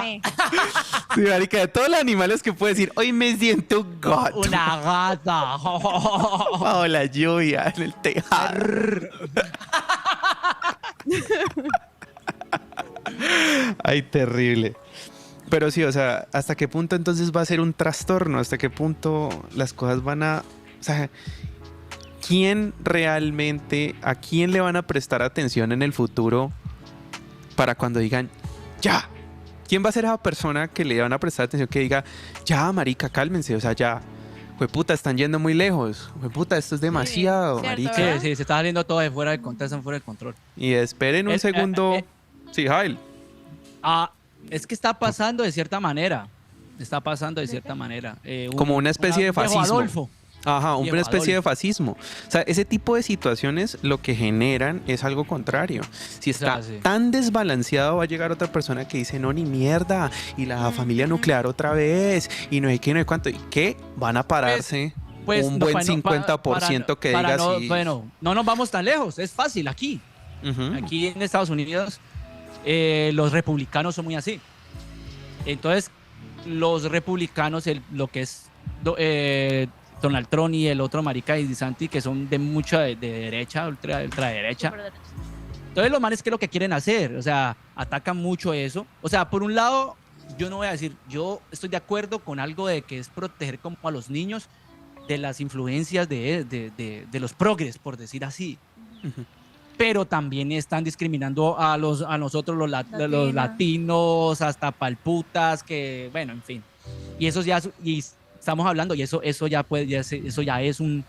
Speaker 1: Sí, marica, de todos los animales que puedes decir, hoy me siento un gato.
Speaker 2: Una gata.
Speaker 1: Bajo la lluvia, en el tejado. Ay, terrible. Pero sí, o sea, ¿hasta qué punto entonces va a ser un trastorno? ¿Hasta qué punto las cosas van a... O sea, ¿a quién le van a prestar atención en el futuro para cuando digan, ya? ¿Quién va a ser esa persona que le van a prestar atención que diga, ya, marica, cálmense, o sea, ya, jueputa, están yendo muy lejos, jueputa, esto es demasiado,
Speaker 3: sí,
Speaker 1: marica?
Speaker 3: ¿cierto,
Speaker 2: Sí, se está saliendo todo de fuera del contexto, fuera del control.
Speaker 1: Y esperen un segundo. Sí, Jail.
Speaker 2: Es que está pasando de cierta manera.
Speaker 1: Como una especie de fascismo.
Speaker 2: Adolfo.
Speaker 1: Ajá, una especie de fascismo. O sea, ese tipo de situaciones lo que generan es algo contrario. Si está tan desbalanceado, va a llegar otra persona que dice, no, ni mierda, y la familia nuclear otra vez, y no hay qué, no hay cuánto, y qué, van a pararse
Speaker 2: Pues,
Speaker 1: un
Speaker 2: no,
Speaker 1: buen
Speaker 2: pa- no, pa-
Speaker 1: 50% que
Speaker 2: para
Speaker 1: diga
Speaker 2: no,
Speaker 1: sí.
Speaker 2: Bueno, no nos vamos tan lejos, es fácil aquí.
Speaker 1: Ujú.
Speaker 2: Aquí en Estados Unidos los republicanos son muy así. Entonces, los republicanos, lo que es Donald Trump y el otro marica y DeSantis, que son de mucha de derecha, ultraderecha. Entonces, los manes, ¿qué es lo que quieren hacer? O sea, atacan mucho eso. O sea, por un lado, yo no voy a decir, yo estoy de acuerdo con algo de que es proteger como a los niños de las influencias de los progres, por decir así.
Speaker 1: Ujú.
Speaker 2: Pero también están discriminando a nosotros los latinos, hasta palputas, que, bueno, en fin. Y eso ya, y estamos hablando, y eso ya puede, eso ya es un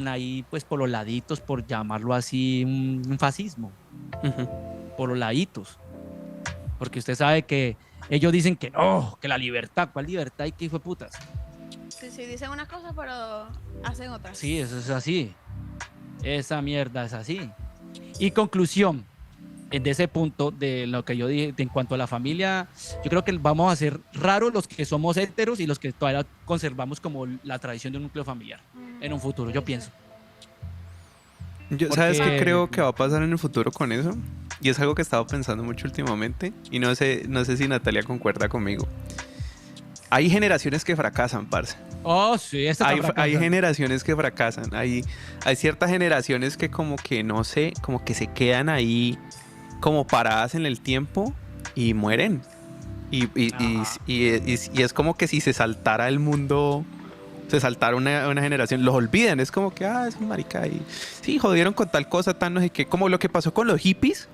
Speaker 2: ahí, pues, por los laditos, por llamarlo así, un fascismo,
Speaker 1: Ujú.
Speaker 2: por los laditos. Porque usted sabe que ellos dicen que no, que la libertad, ¿cuál libertad? Y qué hijo de putas.
Speaker 3: Sí, dicen unas cosas, pero hacen otras.
Speaker 2: Sí, eso es así. Esa mierda es así. Y conclusión, de ese punto de lo que yo dije en cuanto a la familia, yo creo que vamos a ser raros los que somos héteros y los que todavía conservamos como la tradición de un núcleo familiar en un futuro, yo pienso.
Speaker 1: ¿Sabes
Speaker 2: Porque-
Speaker 1: qué creo que va a pasar en el futuro con eso? Y es algo que he estado pensando mucho últimamente. Y no sé si Natalia concuerda conmigo. Hay generaciones que fracasan, parce.
Speaker 2: Oh, sí,
Speaker 1: Hay generaciones que fracasan. Hay ciertas generaciones que como que no sé, como que se quedan ahí como paradas en el tiempo y mueren. Y es como que si se saltara el mundo, se saltara una generación, los olvidan. Es como que, es un marica y sí, jodieron con tal cosa, tan no sé qué. Como lo que pasó con los hippies,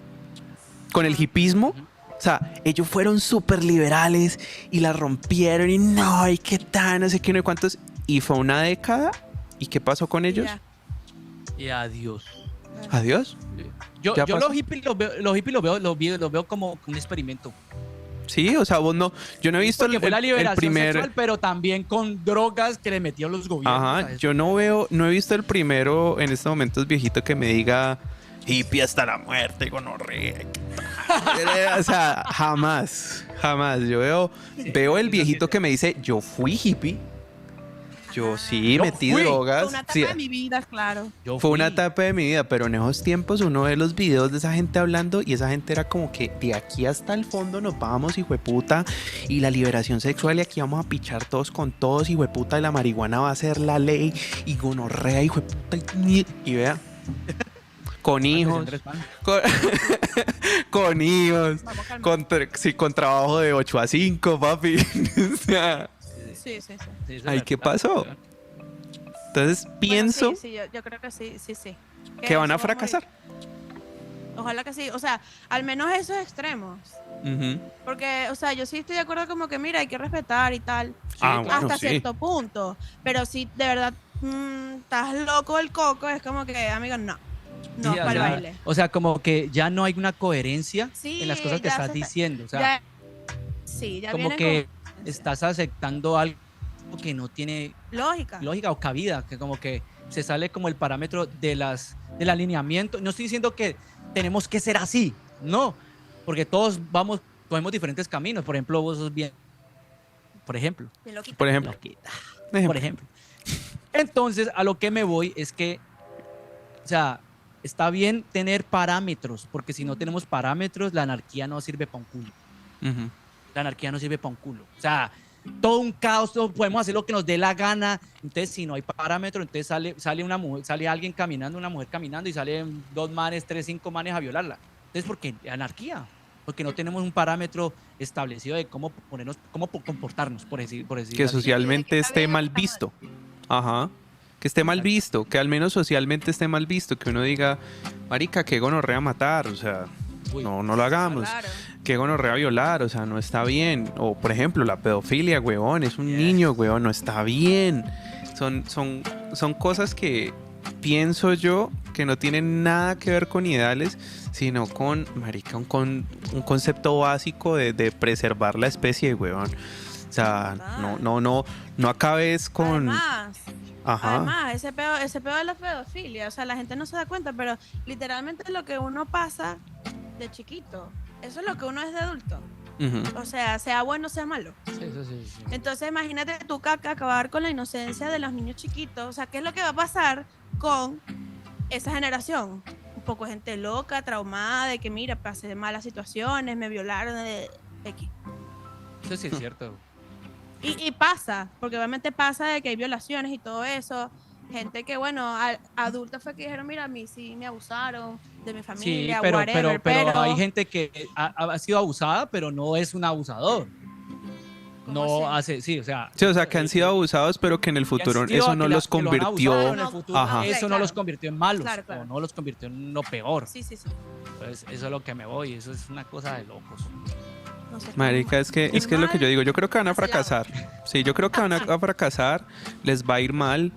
Speaker 1: con el hipismo. O sea, ellos fueron súper liberales y la rompieron y no, y qué tal, no sé qué, no sé cuántos. Y fue una década. ¿Y qué pasó con ellos?
Speaker 3: Ya.
Speaker 2: Y adiós.
Speaker 1: Adiós.
Speaker 2: Yo
Speaker 1: ¿Ya pasó?
Speaker 2: los hippies los veo como un experimento.
Speaker 1: Sí, o sea, vos no. Yo no he visto
Speaker 2: Porque fue la liberación
Speaker 1: primer.
Speaker 2: sexual, pero también con drogas que le metieron los gobiernos. a
Speaker 1: Ajá,
Speaker 2: eso.
Speaker 1: yo no he visto el primero en estos momentos viejito que me diga hippie hasta la muerte, gonorrea. O sea, jamás. Yo veo el viejito que me dice, yo fui hippie. Yo sí
Speaker 2: Yo
Speaker 1: metí
Speaker 2: fui.
Speaker 1: drogas.
Speaker 3: Fue una etapa
Speaker 1: Sí,
Speaker 3: de mi vida, claro.
Speaker 2: Yo
Speaker 1: fue una
Speaker 2: fui.
Speaker 1: etapa de mi vida, pero en esos tiempos uno ve los videos de esa gente hablando y esa gente era como que de aquí hasta el fondo nos vamos, hijueputa, y la liberación sexual y aquí vamos a pichar todos con todos, hijueputa, y la marihuana va a ser la ley y gonorrea, hijueputa, y vea, con hijos,
Speaker 2: Andrés Pan.
Speaker 1: con, con hijos,
Speaker 3: Vamos calmando.
Speaker 1: con trabajo de 8 a 5, papi. O sea,
Speaker 3: Sí.
Speaker 2: Sí, eso es
Speaker 1: ay, ¿qué
Speaker 2: verdad.
Speaker 1: pasó? Entonces
Speaker 3: Bueno,
Speaker 1: pienso
Speaker 3: sí, yo creo que sí.
Speaker 1: que van a
Speaker 3: eso va
Speaker 1: fracasar.
Speaker 3: morir. Ojalá que sí. O sea, al menos esos extremos.
Speaker 1: Ujú.
Speaker 3: Porque, o sea, yo sí estoy de acuerdo como que, mira, hay que respetar y tal.
Speaker 1: Bueno,
Speaker 3: hasta
Speaker 1: sí.
Speaker 3: cierto punto. Pero si de verdad estás loco el coco, es como que, amigo, no. No,
Speaker 2: Sí,
Speaker 3: para el baile.
Speaker 2: o sea, como que ya no hay una coherencia
Speaker 3: Sí,
Speaker 2: en las cosas que
Speaker 3: ya
Speaker 2: estás
Speaker 3: se-
Speaker 2: diciendo. O sea,
Speaker 3: Ya, sí, ya
Speaker 2: como
Speaker 3: viene
Speaker 2: que
Speaker 3: con
Speaker 2: estás aceptando algo que no tiene
Speaker 3: lógica.
Speaker 2: lógica o cabida, que como que se sale como el parámetro del alineamiento. No estoy diciendo que tenemos que ser así, no, porque todos cogemos diferentes caminos. Por ejemplo, vos sos bien, por ejemplo,
Speaker 3: Bien loquito.
Speaker 1: Por ejemplo.
Speaker 2: por ejemplo. Entonces, a lo que me voy es que, o sea, está bien tener parámetros, porque si no tenemos parámetros, la anarquía no sirve para un culo.
Speaker 1: Ujú.
Speaker 2: La anarquía no sirve para un culo. O sea, todo un caos, podemos hacer lo que nos dé la gana. Entonces, si no hay parámetro, entonces sale una mujer, sale alguien caminando, una mujer caminando y salen 2 manes, 3, 5 manes a violarla. Entonces, ¿por qué anarquía? Porque no tenemos un parámetro establecido de cómo comportarnos, por decir
Speaker 1: Que
Speaker 2: así.
Speaker 1: socialmente
Speaker 3: Sí, de que está
Speaker 1: esté
Speaker 3: bien,
Speaker 1: mal
Speaker 3: está mal.
Speaker 1: visto. Ajá. Que esté mal
Speaker 2: Exacto.
Speaker 1: visto, que al menos socialmente esté mal visto, que uno diga, marica, qué gonorrea matar, o sea,
Speaker 2: Uy.
Speaker 1: no lo hagamos.
Speaker 3: Claro.
Speaker 1: Qué gonorrea violar, o sea, no está bien. O por ejemplo, la pedofilia, huevón, es un
Speaker 2: Yes.
Speaker 1: niño, huevón, no está bien. Son cosas que pienso yo que no tienen nada que ver con ideales, sino con, marica, un concepto básico de preservar la especie, huevón. O sea, no acabes con...
Speaker 3: Además, ese pedo de la pedofilia, o sea, la gente no se da cuenta, pero literalmente lo que uno pasa de chiquito, eso es lo que uno es de adulto. O sea bueno, sea malo.
Speaker 2: Sí.
Speaker 3: Entonces imagínate tú, Caca, acabar con la inocencia de los niños chiquitos. O sea, ¿qué es lo que va a pasar con esa generación? Un poco gente loca, traumada, de que mira, pasé malas situaciones, me violaron, de X.
Speaker 2: Eso sí es cierto.
Speaker 3: Y pasa, porque obviamente pasa de que hay violaciones y todo eso. Gente que, bueno, adultos fue que dijeron, mira, a mí sí me abusaron de mi familia,
Speaker 2: Sí, pero
Speaker 3: whatever,
Speaker 2: hay gente que ha sido abusada, pero no es un abusador. No hace, sí, o sea.
Speaker 1: Sí, o sea, que han sido abusados, pero que en el futuro eso no los convirtió.
Speaker 2: En el futuro,
Speaker 1: Ajá.
Speaker 2: eso no los convirtió en malos,
Speaker 3: Claro.
Speaker 2: o no los convirtió en lo peor.
Speaker 3: Sí.
Speaker 2: Entonces, eso es lo que me voy, eso es una cosa de locos.
Speaker 3: No sé,
Speaker 1: Marica, es que es lo que yo digo. Yo creo que van a fracasar. Sí, yo creo que van a fracasar. Les va a ir mal.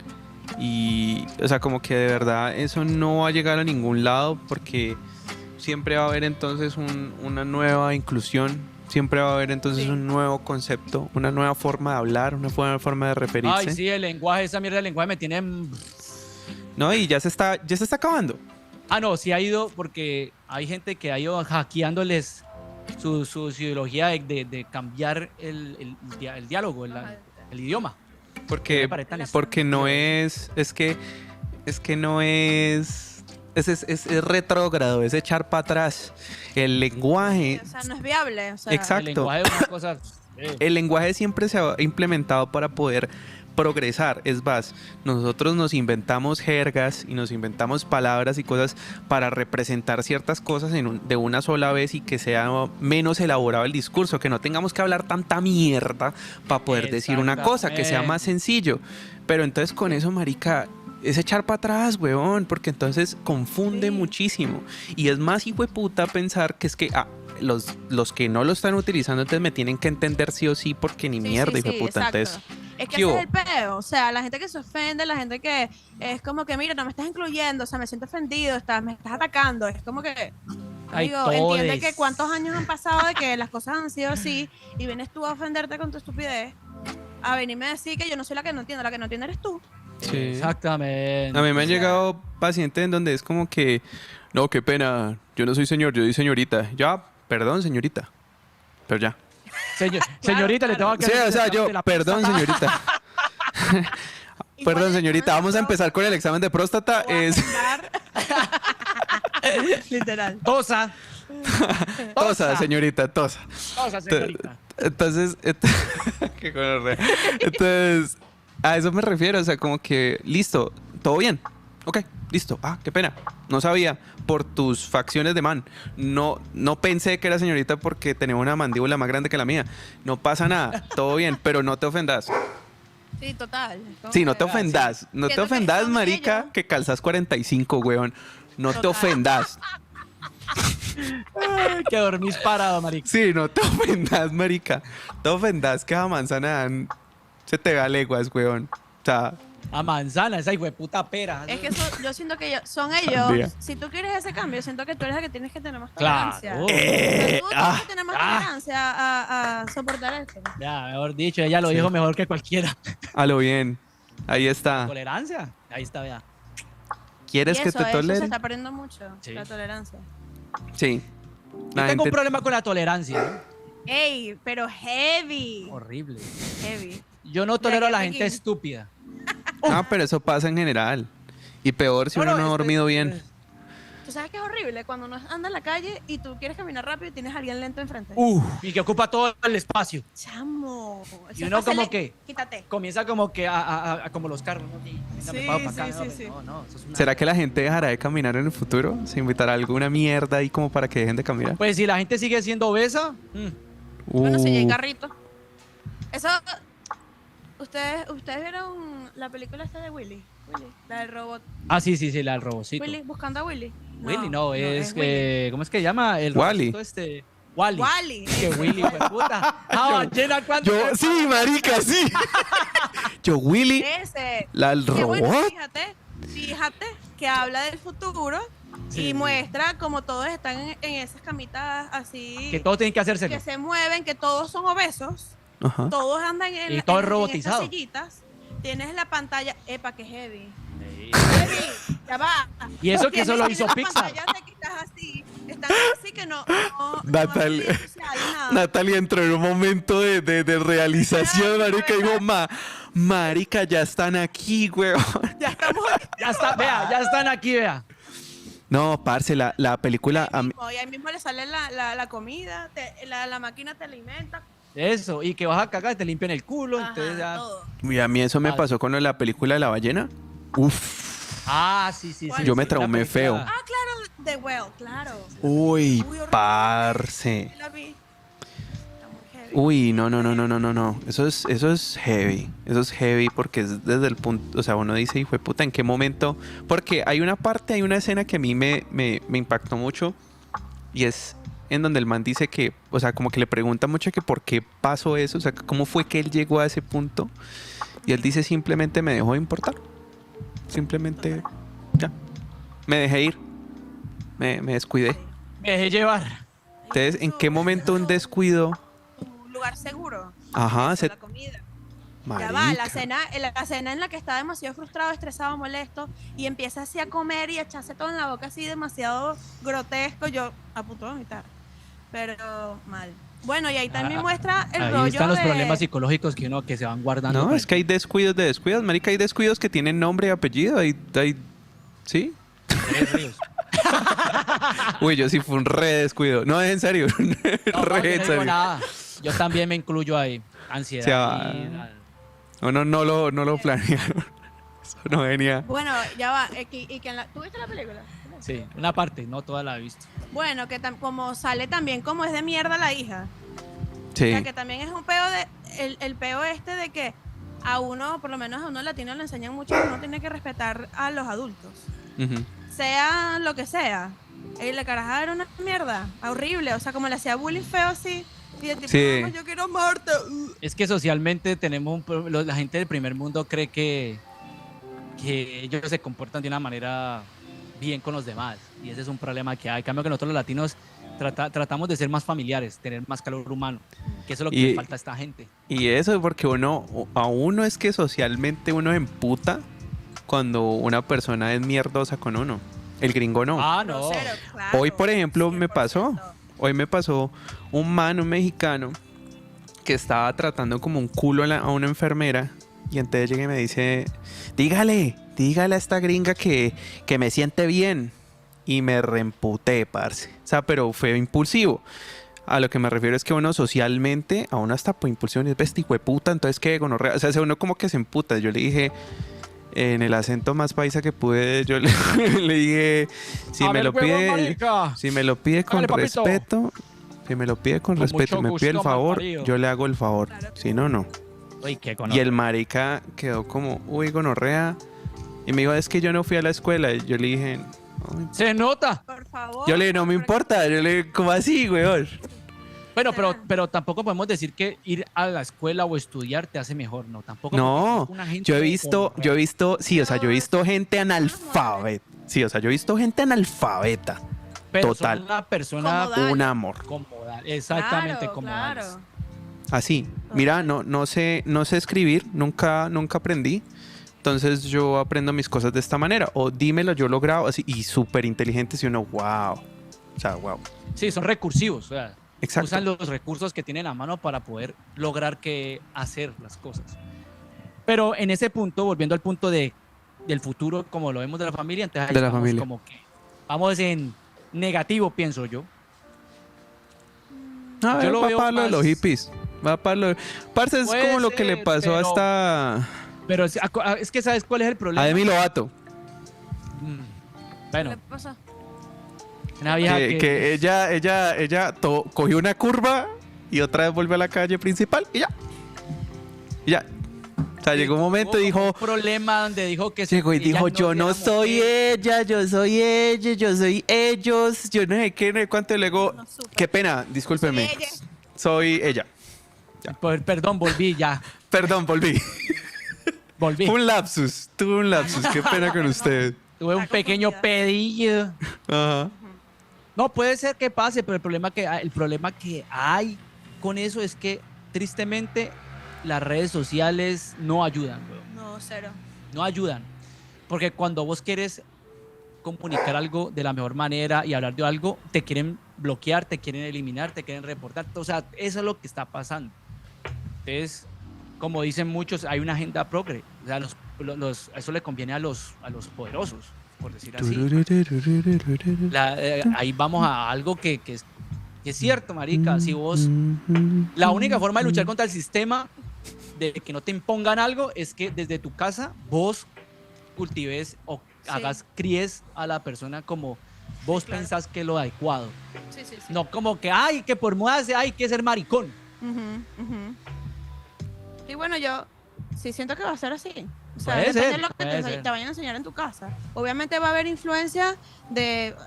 Speaker 1: Y, o sea, como que de verdad eso no va a llegar a ningún lado porque siempre va a haber entonces una nueva inclusión. Siempre va a haber entonces un nuevo concepto, una nueva forma de hablar, una nueva forma de referirse.
Speaker 2: Ay, sí, el lenguaje, esa mierda del lenguaje me tiene...
Speaker 1: No, y ya se está acabando.
Speaker 2: Ah, no, sí ha ido porque hay gente que ha ido hackeándoles su ideología de cambiar el diálogo, el idioma.
Speaker 1: Porque no es no es retrógrado, es echar para atrás. El lenguaje...
Speaker 3: O sea, no es viable. O sea,
Speaker 1: Exacto.
Speaker 2: El lenguaje es una cosa...
Speaker 1: El lenguaje siempre se ha implementado para poder progresar. Es más, nosotros nos inventamos jergas y nos inventamos palabras y cosas para representar ciertas cosas de una sola vez y que sea menos elaborado el discurso, que no tengamos que hablar tanta mierda para poder decir una cosa, que sea más sencillo. Pero entonces con eso, marica, es echar para atrás, weón, porque entonces confunde muchísimo. Y es más hijueputa pensar que es que los que no lo están utilizando entonces me tienen que entender sí o sí porque ni mierda, hijueputa. Entonces,
Speaker 3: es que ese es el peo, o sea, la gente que se ofende, la gente que es como que, mira, no me estás incluyendo, o sea, me siento ofendido, me estás atacando, es como que, digo, entiende que cuántos años han pasado de que las cosas han sido así y vienes tú a ofenderte con tu estupidez, a venirme a decir que yo no soy la que no entiendo, la que no entiende eres tú.
Speaker 1: sí.
Speaker 2: Exactamente.
Speaker 1: A mí me han llegado pacientes en donde es como que, no, qué pena, yo no soy señor, yo soy señorita. Ya, perdón, señorita, pero ya.
Speaker 2: Señorita, le tengo que
Speaker 1: Sí,
Speaker 2: hacer
Speaker 1: o sea,
Speaker 2: el
Speaker 1: yo,
Speaker 2: examen de la
Speaker 1: perdón,
Speaker 2: próstata.
Speaker 1: señorita. Perdón, señorita, vamos a empezar con el examen de próstata.
Speaker 3: Literal.
Speaker 2: Tosa.
Speaker 1: Tosa, señorita, tosa.
Speaker 2: Tosa, señorita.
Speaker 1: Entonces, qué gonorrea. Entonces, a eso me refiero, o sea, como que, listo, todo bien. Ok, listo. Ah, qué pena. No sabía por tus facciones de man. No pensé que era señorita porque tenía una mandíbula más grande que la mía. No pasa nada, todo bien, pero no te ofendas.
Speaker 3: Sí, total.
Speaker 1: Sí, no te ofendas. No te
Speaker 3: Siento que
Speaker 1: ofendas,
Speaker 3: son
Speaker 1: marica,
Speaker 3: ellos.
Speaker 1: que calzas 45, weón. No te
Speaker 3: Total.
Speaker 1: ofendas.
Speaker 2: Que dormís parado, marica.
Speaker 1: Sí, no te ofendas, marica. No te ofendas que a manzana se te va leguas, weón. O sea,
Speaker 2: A manzana, esa hijueputa pera.
Speaker 3: Es que yo siento que son
Speaker 1: Día.
Speaker 3: ellos. Si tú quieres ese cambio, siento que tú eres la que tienes que tener más
Speaker 2: Claro.
Speaker 3: tolerancia. O sea, tú tienes que tener más
Speaker 2: ah.
Speaker 3: tolerancia a soportar esto.
Speaker 2: Ya, mejor dicho, ella lo dijo mejor que cualquiera.
Speaker 1: a lo bien. Ahí está.
Speaker 2: Tolerancia. Ahí está, vea.
Speaker 1: ¿Quieres
Speaker 3: Y
Speaker 1: que
Speaker 3: eso,
Speaker 1: te
Speaker 3: eso se
Speaker 1: toleren?
Speaker 3: está perdiendo mucho,
Speaker 2: Sí.
Speaker 3: la tolerancia.
Speaker 1: Sí.
Speaker 2: Yo tengo un problema con la tolerancia. ¿no?
Speaker 3: Ey, pero heavy.
Speaker 2: Horrible.
Speaker 3: Heavy.
Speaker 2: Yo no tolero a la gente
Speaker 3: Pekín.
Speaker 2: estúpida.
Speaker 1: Ah, pero eso pasa en general. Y peor si uno no ha dormido bien.
Speaker 3: Tú sabes que es horrible cuando uno anda en la calle y tú quieres caminar rápido y tienes a alguien lento enfrente.
Speaker 2: Y que ocupa todo el espacio.
Speaker 3: Chamo.
Speaker 2: Y uno como que
Speaker 3: Quítate.
Speaker 2: comienza como que a como los carros, ¿no? Sí,
Speaker 3: Sí, sí.
Speaker 2: No, eso es una...
Speaker 1: ¿Será que la gente dejará de caminar en el futuro? ¿Se invitará a alguna mierda ahí como para que dejen de caminar?
Speaker 2: Pues si la gente sigue siendo obesa,
Speaker 3: Bueno, si ya hay
Speaker 1: Uh,
Speaker 3: carrito. Eso. ¿Ustedes vieron la película esta de Willy? La del robot.
Speaker 2: sí, la del robocito.
Speaker 3: Willy, buscando a Willy.
Speaker 2: Willy, no, es
Speaker 3: Willy.
Speaker 2: que, ¿cómo es que se llama? El
Speaker 1: Wall-E.
Speaker 2: robotito Wall-E.
Speaker 3: Wall-E.
Speaker 2: Que Willy, fue puta. Ah, ballena, ¿cuánto?
Speaker 1: sí, marica, sí. Yo, Willy,
Speaker 3: Ese.
Speaker 1: el
Speaker 3: Que bueno,
Speaker 1: robot.
Speaker 3: fíjate que habla del futuro
Speaker 2: Sí.
Speaker 3: y muestra como todos están en esas camitas así
Speaker 2: Que todos tienen que hacerse.
Speaker 3: que se mueven, que todos son obesos,
Speaker 1: Ajá.
Speaker 3: todos andan en,
Speaker 2: Y todo es
Speaker 3: en
Speaker 2: robotizado.
Speaker 3: estas sillitas. Tienes la pantalla, epa, que heavy.
Speaker 2: Sí.
Speaker 3: Heavy, ya va.
Speaker 2: Y eso que eso lo hizo
Speaker 3: Tienes
Speaker 2: Pixar.
Speaker 3: las pantallas de que están así que no
Speaker 1: Natalia.
Speaker 3: así, o sea,
Speaker 1: Natalia entró en un momento de realización, marica, y dijo, marica, ya están aquí, weón.
Speaker 3: Ya estamos aquí.
Speaker 2: Ya está, vea, ya están aquí, vea.
Speaker 1: No, parce, la película...
Speaker 3: Y ahí mismo le sale la comida, la máquina te alimenta.
Speaker 2: Eso, y que vas a cagar, te limpian el culo,
Speaker 3: Ajá,
Speaker 2: entonces ya...
Speaker 3: todo.
Speaker 1: Y a mí eso me pasó con la película de la ballena. Uf,
Speaker 2: Ah, sí, sí, sí.
Speaker 1: yo me
Speaker 2: sí,
Speaker 1: traumé
Speaker 2: la película-
Speaker 1: feo.
Speaker 3: Ah, claro, The Well, claro.
Speaker 1: Uy,
Speaker 3: horrible.
Speaker 1: parce.
Speaker 3: La vi. Está muy heavy.
Speaker 1: Uy, no. Eso es heavy. Eso es heavy porque es desde el punto, o sea, uno dice, hijo de puta, ¿en qué momento? Porque hay una escena que a mí me impactó mucho y es en donde el man dice que, o sea, como que le pregunta mucho que por qué pasó eso, o sea, cómo fue que él llegó a ese punto y él dice simplemente me dejó de importar. Simplemente, ya, me dejé ir, me descuidé.
Speaker 2: Me dejé llevar.
Speaker 1: Entonces, ¿en qué momento un descuido?
Speaker 3: Un lugar seguro.
Speaker 1: Ajá,
Speaker 3: Eso, la comida. Ya va,
Speaker 1: marica.
Speaker 3: la escena en la que está demasiado frustrado, estresado, molesto y empieza así a comer y a echarse todo en la boca así demasiado grotesco, yo a punto de vomitar. Pero mal. Bueno, y ahí también muestra el
Speaker 2: Ahí
Speaker 3: rollo
Speaker 2: están los
Speaker 3: de...
Speaker 2: problemas psicológicos que se van guardando.
Speaker 1: No, es que hay descuidos de descuidos, marica, hay descuidos que tienen nombre y apellido, ¿sí?
Speaker 2: Tres ríos.
Speaker 1: Uy, yo sí fue un re descuido. No, es en serio.
Speaker 2: No, no,
Speaker 1: Re
Speaker 2: yo
Speaker 1: en
Speaker 2: no digo
Speaker 1: serio.
Speaker 2: nada. Yo también me incluyo ahí. Ansiedad.
Speaker 1: O sea, Uno no lo planearon. Eso no venía.
Speaker 3: Bueno, ya va. ¿Tú viste la película?
Speaker 2: Sí, una parte, no toda la he visto.
Speaker 3: Bueno, que como sale también como es de mierda la hija. O
Speaker 1: Sí.
Speaker 3: sea, que también es un peo el peo este de que a uno, por lo menos a uno latino le enseñan mucho que uno tiene que respetar a los adultos.
Speaker 1: Ujú.
Speaker 3: Sea lo que sea. Y la caraja era una mierda, horrible. O sea, como le hacía bullying feo así. Y el tipo,
Speaker 1: Sí.
Speaker 3: "Mamá, yo quiero amarte".
Speaker 2: Es que socialmente tenemos la gente del primer mundo cree que ellos se comportan de una manera bien con los demás. Y ese es un problema que hay. En cambio que nosotros los latinos tratamos de ser más familiares, tener más calor humano. Que eso es lo que
Speaker 1: Y-
Speaker 2: le falta a esta gente.
Speaker 1: Y eso es porque a uno es que socialmente uno se emputa cuando una persona es mierdosa con uno. El gringo no.
Speaker 2: Ah, no.
Speaker 3: Grosero, claro,
Speaker 1: Hoy, por ejemplo, me
Speaker 3: 100%.
Speaker 1: pasó. Hoy me pasó un mexicano, que estaba tratando como un culo a una enfermera. Y entonces llega y me dice, dígale a esta gringa que me siente bien. Y me reemputé, parce. O sea, pero fue impulsivo. A lo que me refiero es que uno socialmente, a uno hasta por impulsión es vestijo de puta, entonces qué gonorrea. O sea, uno como que se emputa. Yo le dije, en el acento más paisa que pude, yo le, le dije, si
Speaker 2: A
Speaker 1: me
Speaker 2: ver,
Speaker 1: lo
Speaker 2: huevón,
Speaker 1: pide,
Speaker 2: marica.
Speaker 1: si me lo pide con
Speaker 2: Hágale, papito.
Speaker 1: respeto, si me lo pide con
Speaker 2: Con
Speaker 1: respeto y
Speaker 2: mucho
Speaker 1: me pide el
Speaker 2: gusto,
Speaker 1: favor,
Speaker 2: malparido.
Speaker 1: yo le hago el favor.
Speaker 3: Claro.
Speaker 1: Si no, no.
Speaker 2: Uy, qué
Speaker 1: Y el marica quedó como, uy, gonorrea. Y me dijo, es que yo no fui a la escuela. Y yo le dije, "Ay".
Speaker 2: Se nota.
Speaker 3: Por favor.
Speaker 1: Yo le dije, no me importa. Yo le dije, ¿cómo así, weón?
Speaker 2: Bueno, pero tampoco podemos decir que ir a la escuela o estudiar te hace mejor, no, tampoco.
Speaker 1: No,
Speaker 2: porque una gente
Speaker 1: yo he
Speaker 2: con-
Speaker 1: visto, sí, o sea, yo he visto gente analfabeta. Sí, o sea, yo he visto gente analfabeta.
Speaker 2: pero
Speaker 1: total.
Speaker 2: son una persona
Speaker 3: Como Dale.
Speaker 1: Un amor.
Speaker 2: como exactamente
Speaker 3: Claro,
Speaker 2: como
Speaker 3: claro.
Speaker 2: Dales.
Speaker 1: Así. Mira, no sé escribir, nunca aprendí. Entonces yo aprendo mis cosas de esta manera. O dímelo, yo lo grabo así. Y súper inteligentes y uno, wow. O sea, wow.
Speaker 2: Sí, son recursivos, o sea,
Speaker 1: Exacto.
Speaker 2: usan los recursos que tienen a mano para poder lograr hacer las cosas. Pero en ese punto, volviendo al punto del futuro, como lo vemos de la familia, entonces ahí
Speaker 1: De la
Speaker 2: estamos
Speaker 1: familia.
Speaker 2: como que vamos en negativo, pienso yo.
Speaker 1: A ver,
Speaker 2: Yo lo
Speaker 1: va
Speaker 2: veo
Speaker 1: para lo de los
Speaker 2: más-
Speaker 1: hippies. Va para lo... Parce, es
Speaker 2: Puede
Speaker 1: como lo que le
Speaker 2: ser,
Speaker 1: pasó
Speaker 2: pero-
Speaker 1: hasta
Speaker 2: Pero es que ¿sabes cuál es el problema?
Speaker 1: a Demi Lovato.
Speaker 2: Mm,
Speaker 3: ¿Qué
Speaker 2: Bueno,
Speaker 3: le pasa?
Speaker 2: una vieja
Speaker 1: Que ella cogió una curva y otra vez volvió a la calle principal y ya. Y ya. O sea, llegó un momento y dijo...
Speaker 2: un problema donde dijo que
Speaker 1: Llegó y
Speaker 2: ella
Speaker 1: dijo, yo no
Speaker 2: era
Speaker 1: soy
Speaker 2: mujer.
Speaker 1: ella, yo soy ella, yo soy ellos, yo no sé qué, no sé cuánto. Y luego,
Speaker 3: No supe.
Speaker 1: qué pena, discúlpeme.
Speaker 3: Soy ella.
Speaker 1: Soy ella.
Speaker 2: Perdón, volví ya.
Speaker 1: Perdón, volví.
Speaker 2: Volví.
Speaker 1: Tuve un lapsus, qué pena con usted.
Speaker 2: Tuve un
Speaker 3: Está
Speaker 2: pequeño
Speaker 3: confundida.
Speaker 2: pedillo.
Speaker 1: Ajá.
Speaker 2: No, puede ser que pase, pero el problema que hay con eso es que tristemente las redes sociales no ayudan, weón.
Speaker 3: No, cero.
Speaker 2: No ayudan. Porque cuando vos quieres comunicar algo de la mejor manera y hablar de algo, te quieren bloquearte, quieren eliminarte, quieren reportarte. O sea, eso es lo que está pasando. Entonces, como dicen muchos, hay una agenda progre. O sea, eso le conviene a los poderosos, por decir así. Ahí vamos a algo que es cierto, marica. Si vos... La única forma de luchar contra el sistema, de que no te impongan algo, es que desde tu casa vos cultives o críes a la persona como vos pensás que es lo adecuado.
Speaker 3: Sí.
Speaker 2: No como que, ay, que por moda hay que ser maricón.
Speaker 3: Y bueno, yo sí siento que va a ser así. O sea,
Speaker 2: Puede
Speaker 3: depende
Speaker 2: ser,
Speaker 3: de lo que te vayan a enseñar en tu casa. Obviamente va a haber influencia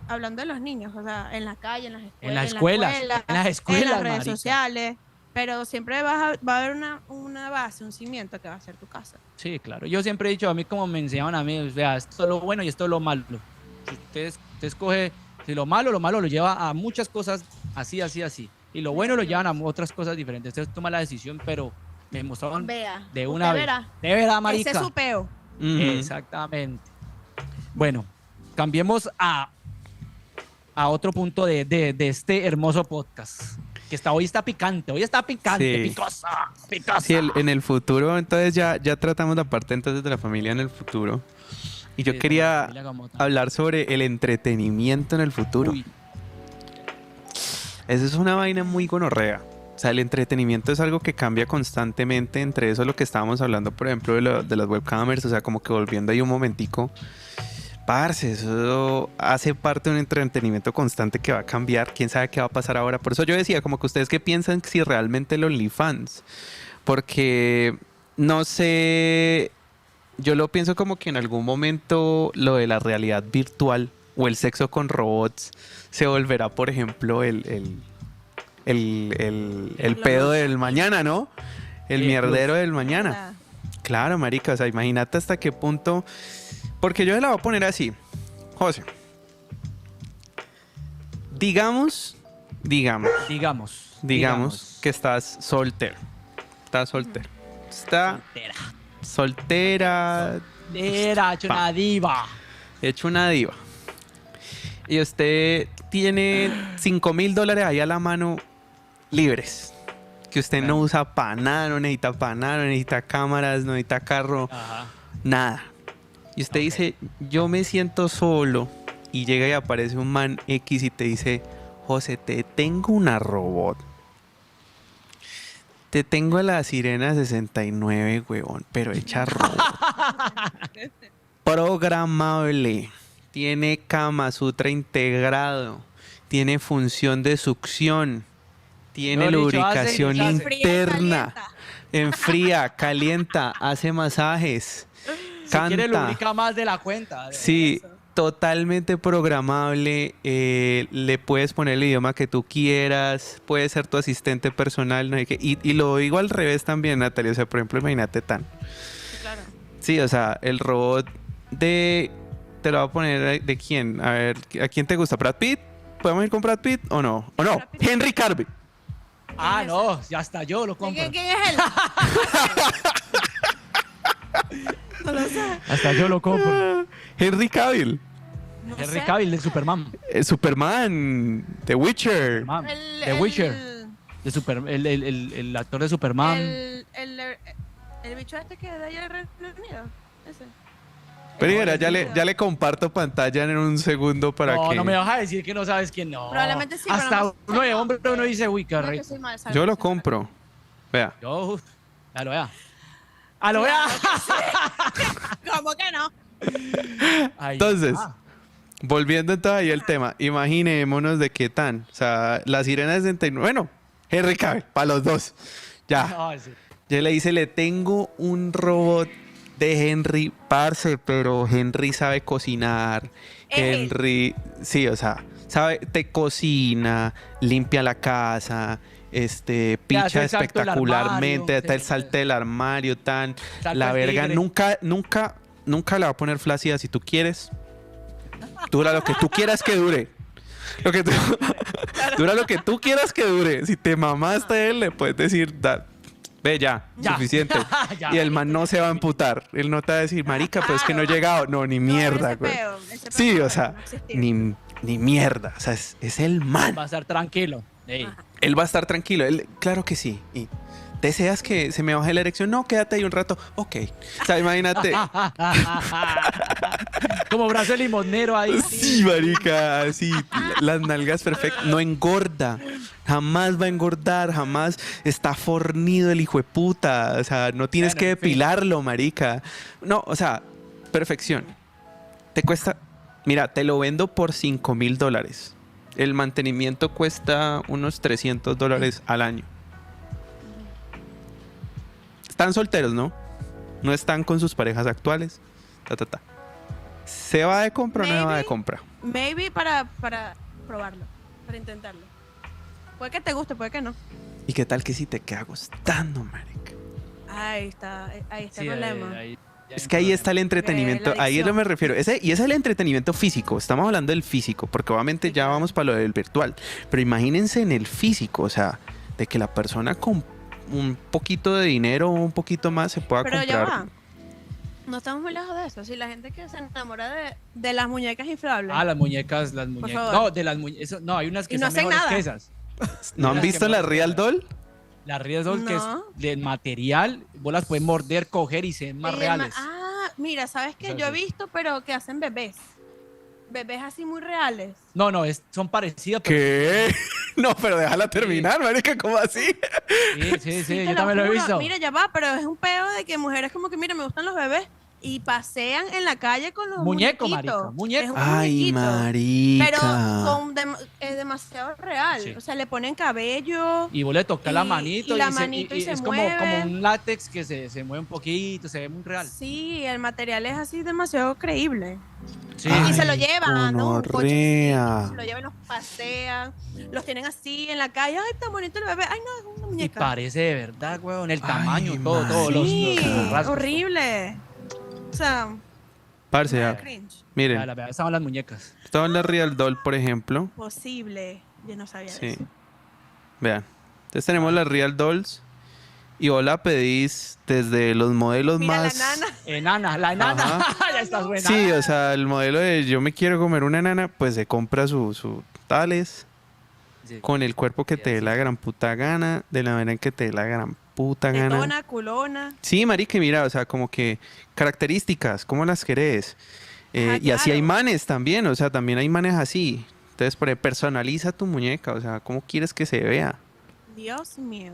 Speaker 3: hablando de los niños, o sea, en la calle, en las escuelas, en las redes sociales, pero siempre va a haber una base, un cimiento que va a ser tu casa.
Speaker 2: Sí, claro. Yo siempre he dicho, a mí como me enseñaban a mí, o sea, esto es lo bueno y esto es lo malo. Si usted escoge, si lo malo lo lleva a muchas cosas así. Y lo bueno lo llevan a otras cosas diferentes. Usted toma la decisión, pero me mostraron de una vez. De verdad, marica.
Speaker 3: Ese es su peo.
Speaker 2: Exactamente. Bueno, cambiemos a otro punto de este hermoso podcast. Que hoy está picante,
Speaker 1: Sí.
Speaker 2: picosa.
Speaker 1: Sí, en el futuro, entonces ya tratamos la parte entonces de la familia en el futuro. Y yo quería hablar sobre el entretenimiento en el futuro.
Speaker 2: Uy.
Speaker 1: Eso es una vaina muy gonorrea. O sea, el entretenimiento es algo que cambia constantemente. Entre eso lo que estábamos hablando, por ejemplo, de las webcamers. O sea, como que volviendo ahí un momentico. Parce, eso hace parte de un entretenimiento constante que va a cambiar. ¿Quién sabe qué va a pasar ahora? Por eso yo decía, como que ustedes qué piensan si realmente el OnlyFans. Porque, no sé, yo lo pienso como que en algún momento lo de la realidad virtual o el sexo con robots se volverá, por ejemplo, el pedo del mañana, ¿no? El mierdero del mañana. Claro, marica, o sea, imagínate hasta qué punto... Porque yo se la voy a poner así. José. Digamos que estás soltero. Estás soltero. Soltera.
Speaker 2: Hecho una diva.
Speaker 1: Hecho una diva. Y usted tiene $5,000 ahí a la mano libres. Que usted no usa para nada, no necesita cámaras, no necesita carro, nada. Y usted dice, yo me siento solo. Y llega y aparece un man X y te dice, José, te tengo una robot. Te tengo a la Sirena 69, huevón, pero hecha robot. Programable. Tiene Kama Sutra integrado. Tiene función de succión. Tiene lubricación interna. Enfría, calienta, hace masajes. Canta.
Speaker 2: Si quiere lubricar más de la cuenta.
Speaker 1: Sí, totalmente programable. Le puedes poner el idioma que tú quieras. Puede ser tu asistente personal. No sé qué. Y lo digo al revés también, Natalia. O sea, por ejemplo, imagínate tan.
Speaker 3: Claro.
Speaker 1: Sí, o sea, el robot de... Te lo voy a poner de quién. A ver, ¿a quién te gusta? ¿Brad Pitt? ¿Podemos ir con Brad Pitt o no? ¿O no? Henry Cavill.
Speaker 2: Ah, no, ya hasta yo lo compro.
Speaker 3: ¿Quién es él? No lo sé.
Speaker 2: Hasta yo lo compro.
Speaker 1: Henry Cavill.
Speaker 3: No
Speaker 2: Henry
Speaker 3: sé.
Speaker 2: Cavill de Superman.
Speaker 1: Superman. The Witcher.
Speaker 2: The Witcher. El actor de Superman.
Speaker 3: El bicho este que de allá de Reino Unido. Ese.
Speaker 1: Pero mira, ya le comparto pantalla en un segundo para que...
Speaker 2: No me vas a decir que no sabes quién no.
Speaker 3: Probablemente sí,
Speaker 2: hasta
Speaker 3: pero no
Speaker 2: uno de hombre uno dice, uy, qué
Speaker 3: No, que
Speaker 2: rico.
Speaker 3: soy mal,
Speaker 1: Yo lo compro. Vea.
Speaker 2: Yo, a lo vea. A lo vea.
Speaker 3: ¿Cómo que no?
Speaker 2: Ahí
Speaker 1: Entonces,
Speaker 2: está.
Speaker 1: volviendo entonces ahí al tema, imaginémonos de qué tan. O sea, la Sirena 69. Bueno, Henry Cavill, para los dos. Ya.
Speaker 2: Ay, sí.
Speaker 1: Yo le dice, le tengo un robot de Henry, parce, pero Henry sabe cocinar. Henry, sí, o sea, te cocina, limpia la casa,
Speaker 2: hace
Speaker 1: picha
Speaker 2: el salto del
Speaker 1: espectacularmente,
Speaker 2: armario,
Speaker 1: está el
Speaker 2: sí,
Speaker 1: salto del armario, tan.
Speaker 2: Salto
Speaker 1: La
Speaker 2: al
Speaker 1: verga,
Speaker 2: tigre.
Speaker 1: nunca le va a poner flácida si tú quieres. Dura lo que tú quieras que dure. Dura lo que tú quieras que dure. Si te mamaste él, le puedes decir, ve ya, suficiente.
Speaker 2: Ya.
Speaker 1: Y el man no se va a emputar. Él no te va a decir, marica, pues que no he llegado. No, ni mierda,
Speaker 3: ese
Speaker 1: güey.
Speaker 3: peo, ese peo
Speaker 1: Sí,
Speaker 3: no
Speaker 1: o sea,
Speaker 3: existía.
Speaker 1: ni ni mierda. O sea, es el man.
Speaker 2: Va a estar tranquilo. Ey.
Speaker 1: Él va a estar tranquilo. Claro que sí. Y ¿deseas que se me baje la erección? No, quédate ahí un rato. Ok. O sea, imagínate.
Speaker 2: Como brazo de limonero ahí.
Speaker 1: Sí, marica, así, las nalgas perfectas. No engorda. Jamás va a engordar, jamás está fornido el hijo de puta. O sea, no tienes que depilarlo, marica. No, o sea, perfección. Te cuesta, mira, te lo vendo por $5,000. El mantenimiento cuesta unos $300 al año. Están solteros, ¿no? No están con sus parejas actuales. ¿Se va de compra o no se va de compra?
Speaker 3: Maybe para probarlo, para intentarlo. Puede que te guste, puede que no.
Speaker 1: ¿Y qué tal que si te queda gustando, marica?
Speaker 3: Ahí está el problema.
Speaker 1: Es que ahí está el entretenimiento, ahí es lo que me refiero. Y ese es el entretenimiento físico, estamos hablando del físico, porque obviamente ya vamos para lo del virtual. Pero imagínense en el físico, o sea, de que la persona con un poquito de dinero o un poquito más se pueda comprar.
Speaker 3: Pero ya va. No estamos muy lejos de eso. Si la gente que se enamora de las muñecas inflables.
Speaker 2: Las muñecas. No, de las muñecas. No, hay unas que son mejores que esas.
Speaker 1: ¿No han visto la Real Doll?
Speaker 2: La Real Doll, que es de material, vos las puedes morder, coger y se ven más reales.
Speaker 3: Mira, ¿sabes qué? Yo he visto, pero que hacen bebés. Bebés así muy reales.
Speaker 2: No, son parecidas. Pero...
Speaker 1: ¿Qué? No, pero déjala terminar, marica, ¿cómo así?
Speaker 2: Sí, yo también lo he visto.
Speaker 3: Mira, ya va, pero es un peo de que mujeres como que, mira, me gustan los bebés y pasean en la calle con los
Speaker 2: muñecos, marica, muñeco.
Speaker 1: Ay, marica.
Speaker 3: Pero es demasiado real. Sí. O sea, le ponen cabello.
Speaker 2: Y vos le tocas la manito.
Speaker 3: Y la manito y se
Speaker 2: es
Speaker 3: mueve.
Speaker 2: como un látex que se mueve un poquito, se ve muy real.
Speaker 3: Sí, el material es así demasiado creíble.
Speaker 2: Sí.
Speaker 3: Y se lo llevan, ¿no? Un coche,
Speaker 1: se
Speaker 3: lo llevan, los pasean, los tienen así en la calle. Ay, tan bonito el bebé. Ay, no, es una muñeca.
Speaker 2: Y parece de verdad, weón, el tamaño, todo.
Speaker 3: Sí,
Speaker 2: los rasgos.
Speaker 3: horrible. O sea,
Speaker 1: parce, ya. Miren,
Speaker 2: estaban las muñecas.
Speaker 1: Estaban las Real Doll, por ejemplo.
Speaker 3: Posible. Yo no sabía de eso.
Speaker 1: Vean. Entonces tenemos las Real Dolls. Y vos la pedís desde los modelos más...
Speaker 3: la enana.
Speaker 2: La enana. Ya estás buena.
Speaker 1: Sí, o sea, el modelo de yo me quiero comer una enana, pues se compra su tales con el cuerpo que te dé la gran puta gana, de la manera en que te dé la gran puta gana.
Speaker 3: Tetona, culona.
Speaker 1: Sí, marica, mira, o sea, como que características, ¿cómo las querés? Y así hay manes también, o sea, también hay manes así. Entonces, personaliza tu muñeca, o sea, ¿cómo quieres que se vea?
Speaker 3: Dios mío.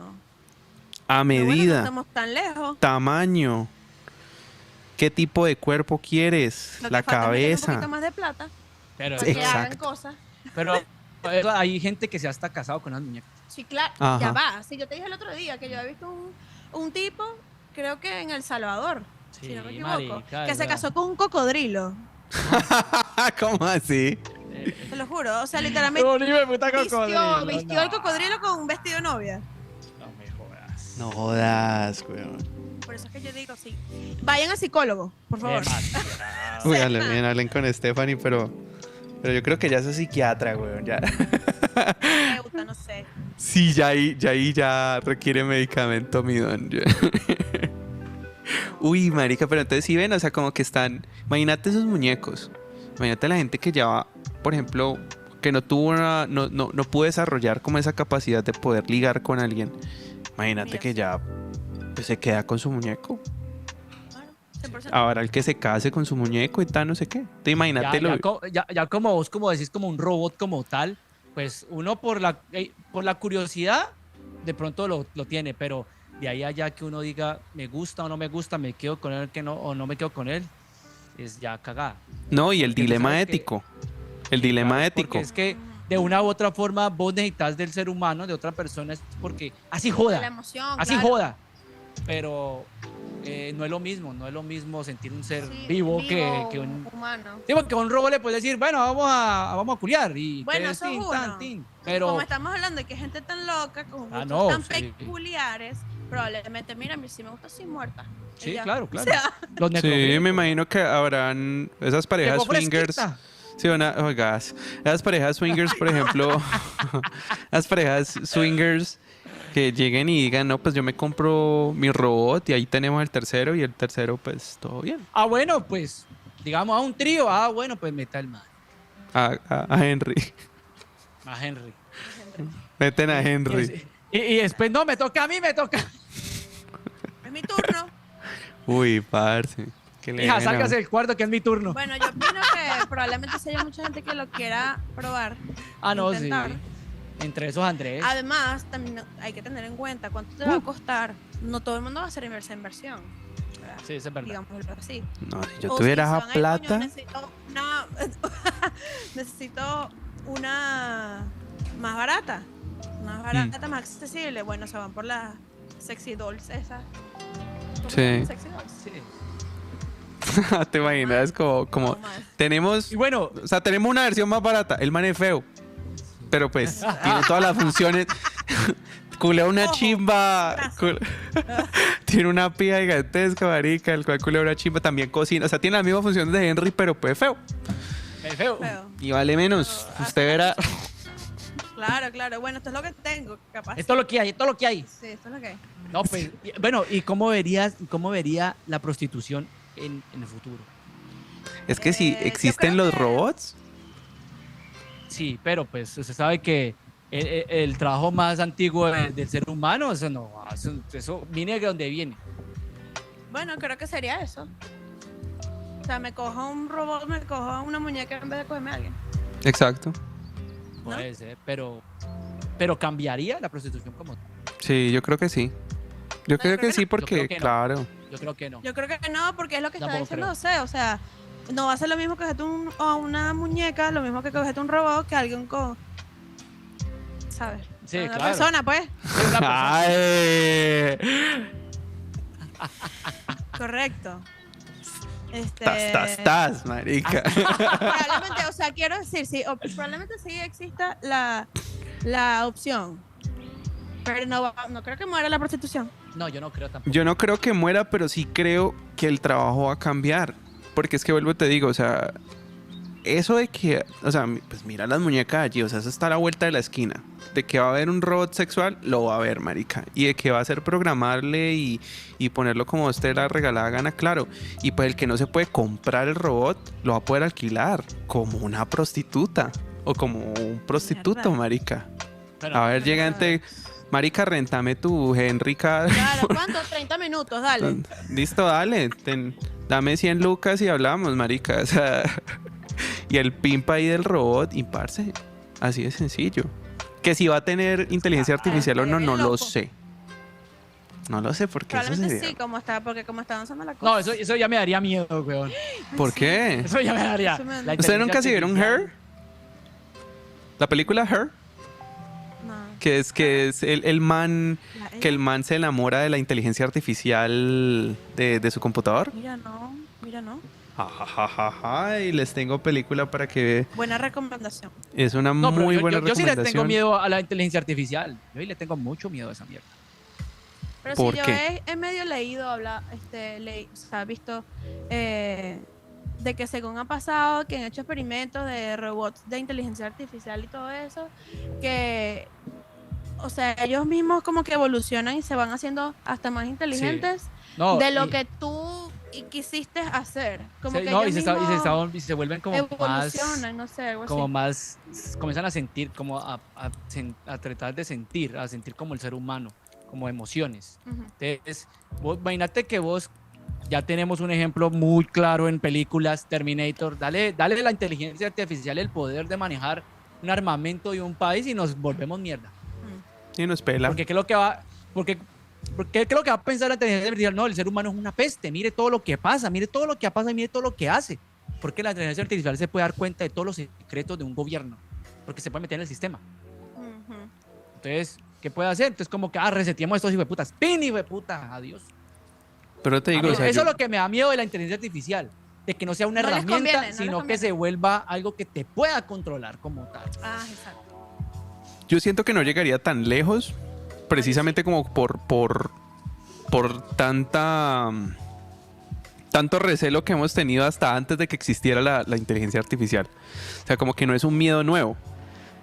Speaker 1: A medida,
Speaker 3: no estamos tan lejos.
Speaker 1: Tamaño, qué tipo de cuerpo quieres, la cabeza.
Speaker 3: Un poquito más de plata.
Speaker 2: Pero
Speaker 3: para que hagan cosas.
Speaker 2: Pero hay gente que se ha hasta casado con las muñecas.
Speaker 3: Sí, claro. Ya va. Sí, yo te dije el otro día que yo había visto un tipo, creo que en El Salvador, si no me equivoco, marica, que se casó con un cocodrilo.
Speaker 1: ¿Cómo así?
Speaker 3: Te lo juro. O sea, literalmente vistió el cocodrilo con un vestido de novia.
Speaker 1: No jodas, weón.
Speaker 3: Por eso es que yo digo, sí. Vayan a psicólogo, por favor.
Speaker 1: Uy, hablen con Stephanie, pero yo creo que ya es psiquiatra, weón. Ya.
Speaker 3: Me gusta, no sé.
Speaker 1: Sí, ya requiere medicamento, mi don. Uy, marica, pero entonces sí ven, o sea, como que están... Imagínate esos muñecos. Imagínate la gente que ya va, por ejemplo, que no tuvo no pudo desarrollar como esa capacidad de poder ligar con alguien. Imagínate que ya pues, se queda con su muñeco. Ahora el que se case con su muñeco y tal, no sé qué. Te imagínatelo.
Speaker 2: Ya como vos, como decís, como un robot como tal, pues uno por la curiosidad de pronto lo tiene, pero de ahí allá que uno diga me gusta o no me gusta, me quedo con él o no me quedo con él, es ya cagada.
Speaker 1: No, y el dilema ético. El dilema ético.
Speaker 2: Porque es que de una u otra forma vos necesitas del ser humano, de otra persona, es porque así joda.
Speaker 3: La emoción,
Speaker 2: así
Speaker 3: claro.
Speaker 2: joda. Pero no es lo mismo sentir un ser vivo que un
Speaker 3: humano.
Speaker 2: Sí, porque a un robot le puedes decir, bueno, vamos a culiar. Y
Speaker 3: bueno, eso es uno.
Speaker 2: Pero
Speaker 3: como estamos hablando de que hay gente tan loca, con gustos tan peculiares, probablemente, mira, a mí sí me gusta así muerta.
Speaker 2: Sí,
Speaker 3: ella.
Speaker 2: claro.
Speaker 3: O sea,
Speaker 1: sí, me imagino que habrán esas parejas swingers. Sí, esas parejas swingers, por ejemplo, las parejas swingers que lleguen y digan, no, pues yo me compro mi robot y ahí tenemos el tercero y el tercero, pues todo bien.
Speaker 2: Bueno, pues, digamos a un trío, bueno, pues meta el man.
Speaker 1: A Henry.
Speaker 2: A Henry.
Speaker 1: Meten a Henry.
Speaker 2: Y después, no, me toca a mí, me toca.
Speaker 3: Es mi turno.
Speaker 1: Uy, parce. Que le
Speaker 2: Hija,
Speaker 1: den a-
Speaker 2: sálgase del cuarto que es mi turno.
Speaker 3: Bueno, yo opino que probablemente sí haya mucha gente que lo quiera probar.
Speaker 2: Ah, no,
Speaker 3: intentar.
Speaker 2: sí. Entre esos Andrés.
Speaker 3: Además, también hay que tener en cuenta cuánto te va a costar. No todo el mundo va a hacer esa inversión. ¿Verdad?
Speaker 2: Sí, eso es verdad.
Speaker 3: Digámoslo así.
Speaker 1: No, si yo
Speaker 3: O
Speaker 1: tuviera
Speaker 3: si se
Speaker 1: esa
Speaker 3: van al coño,
Speaker 1: plata.
Speaker 3: necesito una más barata. Más barata, más accesible. Bueno, se van por las sexy dolls esas. ¿Cómo
Speaker 1: Sí.
Speaker 3: se llaman? Sexy dolls.
Speaker 2: Sí.
Speaker 1: ¿Te imaginas? Como
Speaker 3: No, mal.
Speaker 1: tenemos,
Speaker 2: Y bueno,
Speaker 1: o sea, tenemos una versión más barata. El man es feo. Pero pues tiene todas las funciones. Culea una
Speaker 3: Ojo,
Speaker 1: chimba.
Speaker 3: brazo.
Speaker 1: Tiene una pija gigantesca, marica. El cual culea una chimba. También cocina. O sea, tiene las mismas funciones de Henry, pero pues feo.
Speaker 2: es feo.
Speaker 3: Feo.
Speaker 1: Y vale menos.
Speaker 3: Pero,
Speaker 1: Usted verá.
Speaker 3: Claro, claro. Bueno, esto es lo que tengo, capaz.
Speaker 2: Esto es lo que hay, esto es lo que hay.
Speaker 3: Sí, esto es lo que hay.
Speaker 2: No, pues, bueno, ¿y cómo vería la prostitución en el futuro?
Speaker 1: Es que si
Speaker 3: yo
Speaker 1: existen
Speaker 3: creo
Speaker 1: los
Speaker 3: que-
Speaker 1: robots.
Speaker 2: Sí, pero pues se sabe que el trabajo más antiguo del ser humano, eso no, eso viene de donde viene.
Speaker 3: Bueno, creo que sería eso. O sea, me cojo un robot, me cojo una muñeca en vez de cogerme a alguien.
Speaker 1: Exacto.
Speaker 2: Puede ser, pero cambiaría la prostitución como tal.
Speaker 1: Sí, yo creo que sí. Yo creo que sí, porque,
Speaker 2: creo que no.
Speaker 1: claro.
Speaker 2: Yo creo que no.
Speaker 3: Yo creo que no, porque es lo que está
Speaker 2: Tampoco
Speaker 3: diciendo
Speaker 2: creo.
Speaker 3: José. O sea, no va a ser lo mismo que cogerte a una muñeca, lo mismo que cogerte un robot, que alguien con. ¿Sabes?
Speaker 2: Sí,
Speaker 3: Una
Speaker 2: claro.
Speaker 3: persona, pues.
Speaker 2: Es una persona.
Speaker 1: Ay.
Speaker 3: Correcto.
Speaker 1: Tas, marica.
Speaker 3: Probablemente, o sea, quiero decir, sí, probablemente sí exista la opción. Pero no creo que muera la prostitución.
Speaker 2: No, yo no creo tampoco.
Speaker 1: Yo no creo que muera, pero sí creo que el trabajo va a cambiar. Porque es que vuelvo y te digo, o sea, eso de que, o sea, pues mira las muñecas allí, o sea, eso está a la vuelta de la esquina. De que va a haber un robot sexual, lo va a haber, marica. Y de que va a ser programable y ponerlo como a usted la regalada gana, claro. Y pues el que no se puede comprar el robot, lo va a poder alquilar como una prostituta o como un prostituto,
Speaker 3: Mierda.
Speaker 1: marica.
Speaker 2: Pero-
Speaker 1: A ver, llegante, marica, rentame tu Henrica.
Speaker 3: Claro, ¿cuánto? 30 minutos, dale.
Speaker 1: Listo, dale. Dame 100 lucas y hablamos, marica. O sea, y el pimpa ahí del robot, y parce, así de sencillo. Que si va a tener inteligencia artificial o no, no lo
Speaker 3: loco.
Speaker 1: sé. No lo sé porque eso
Speaker 3: Probablemente
Speaker 1: sería...
Speaker 3: sí, porque como está avanzando la cosa.
Speaker 2: No, eso ya me daría miedo, weón.
Speaker 1: ¿Por qué?
Speaker 2: Eso ya me daría.
Speaker 3: Eso me-
Speaker 2: La
Speaker 1: ¿Ustedes
Speaker 2: inteligencia
Speaker 1: nunca se vieron
Speaker 2: artificial.
Speaker 1: Her? La película Her,
Speaker 3: No.
Speaker 1: que es el man,
Speaker 3: La-
Speaker 1: que el man se enamora de la inteligencia artificial de su computador.
Speaker 3: Mira, no.
Speaker 1: Ja, ja, ja, ja, ja, y les tengo película para que
Speaker 3: Buena recomendación.
Speaker 1: es una
Speaker 2: No, pero
Speaker 1: muy buena
Speaker 2: yo sí le
Speaker 1: recomendación.
Speaker 2: tengo miedo a la inteligencia artificial. Yo sí le tengo mucho miedo a esa mierda.
Speaker 3: Pero
Speaker 1: ¿Por
Speaker 3: si yo
Speaker 1: qué?
Speaker 3: he medio leído, o sea, visto de que según ha pasado, que han hecho experimentos de robots de inteligencia artificial y todo eso, que, o sea, ellos mismos como que evolucionan y se van haciendo hasta más inteligentes
Speaker 2: No,
Speaker 3: de lo
Speaker 2: y-
Speaker 3: que tú quisiste hacer. Como
Speaker 2: se-
Speaker 3: que
Speaker 2: no,
Speaker 3: ellos
Speaker 2: y se vuelven como más,
Speaker 3: evolucionan, no sé, algo
Speaker 2: como
Speaker 3: así.
Speaker 2: más, comienzan a sentir, como a tratar de sentir, a sentir como el ser humano, como emociones.
Speaker 3: Ujú.
Speaker 2: Entonces, imagínate que vos ya tenemos un ejemplo muy claro en películas, Terminator, dale a la inteligencia artificial el poder de manejar un armamento y un país y nos volvemos mierda.
Speaker 1: Y nos pela.
Speaker 2: Porque ¿qué es lo que va? Porque ¿qué es lo que va a pensar la inteligencia artificial? No, el ser humano es una peste, mire todo lo que pasa, mire todo lo que pasa y mire todo lo que hace. Porque la inteligencia artificial se puede dar cuenta de todos los secretos de un gobierno, porque se puede meter en el sistema.
Speaker 3: Ujú.
Speaker 2: Entonces, ¿qué puede hacer? Entonces, como que, reseteamos estos hijueputas. ¡Pin, hijueputa! Adiós.
Speaker 1: Pero te digo, o
Speaker 2: Eso
Speaker 1: sea,
Speaker 2: es lo que me da miedo de la inteligencia artificial. De que no sea una
Speaker 3: No les
Speaker 2: herramienta,
Speaker 3: conviene, no les
Speaker 2: sino que
Speaker 3: conviene.
Speaker 2: se vuelva algo que te pueda controlar como tal.
Speaker 3: Ah, exacto.
Speaker 1: yo siento que no llegaría tan lejos, precisamente como por tanto recelo que hemos tenido hasta antes de que existiera la inteligencia artificial. O sea, como que no es un miedo nuevo.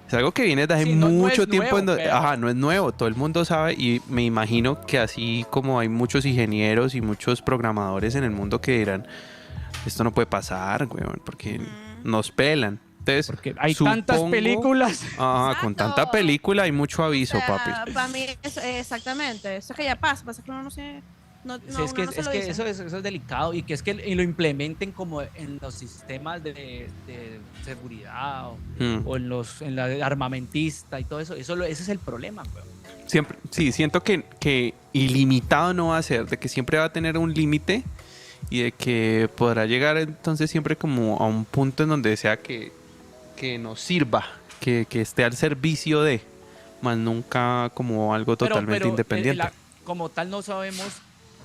Speaker 1: Es algo que viene de hace
Speaker 2: Sí, no
Speaker 1: mucho
Speaker 2: es
Speaker 1: tiempo.
Speaker 2: nuevo, pero-
Speaker 1: Ajá, no es nuevo. Todo el mundo sabe y me imagino que así como hay muchos ingenieros y muchos programadores en el mundo que dirán, esto no puede pasar, weón, porque nos pelan. Entonces,
Speaker 2: Porque hay tantas películas.
Speaker 1: Con tanta película hay mucho aviso, papi.
Speaker 3: Para mí, exactamente. Eso es que ya pasa que uno no se...
Speaker 2: Eso es delicado y que es que lo implementen como en los sistemas de seguridad o en la armamentista y todo eso. Ese es el problema, weón.
Speaker 1: Siempre, sí, siento que ilimitado no va a ser, de que siempre va a tener un límite y de que podrá llegar entonces siempre como a un punto en donde sea que nos sirva, que esté al servicio de, más nunca como algo totalmente independiente.
Speaker 2: Como tal no sabemos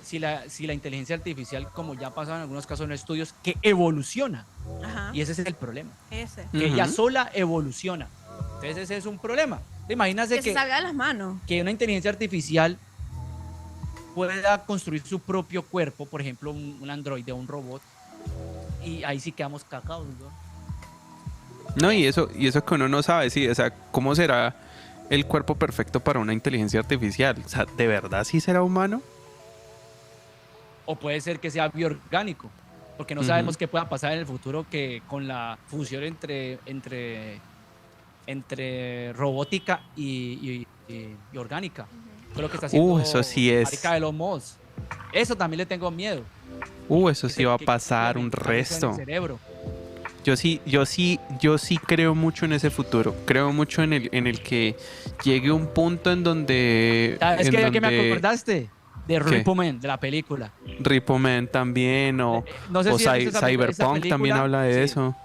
Speaker 2: si la inteligencia artificial, como ya ha pasado en algunos casos en estudios, que evoluciona.
Speaker 3: Ajá.
Speaker 2: Y ese es el problema. Que
Speaker 1: Ujú.
Speaker 2: ella sola evoluciona. Entonces ese es un problema. Imagínate
Speaker 3: que se salga de las manos.
Speaker 2: que una inteligencia artificial pueda construir su propio cuerpo, por ejemplo, un androide o un robot, y ahí sí quedamos cagados, ¿no?
Speaker 1: No, y eso que uno no sabe, sí, o sea, ¿cómo será el cuerpo perfecto para una inteligencia artificial? O sea, ¿de verdad sí será humano?
Speaker 2: O puede ser que sea bioorgánico, porque no sabemos qué pueda pasar en el futuro que con la fusión entre robótica y orgánica. Fue lo que está haciendo
Speaker 1: eso sí es.
Speaker 2: marica de los mods. Eso también le tengo miedo.
Speaker 1: Eso sí va a pasar un resto.
Speaker 2: En el cerebro.
Speaker 1: Yo sí creo mucho en ese futuro. Creo mucho en el que llegue un punto en donde...
Speaker 2: Es que me acordaste de Repo Man, de la película.
Speaker 1: Repo Man también, no sé si Cyberpunk también habla de eso.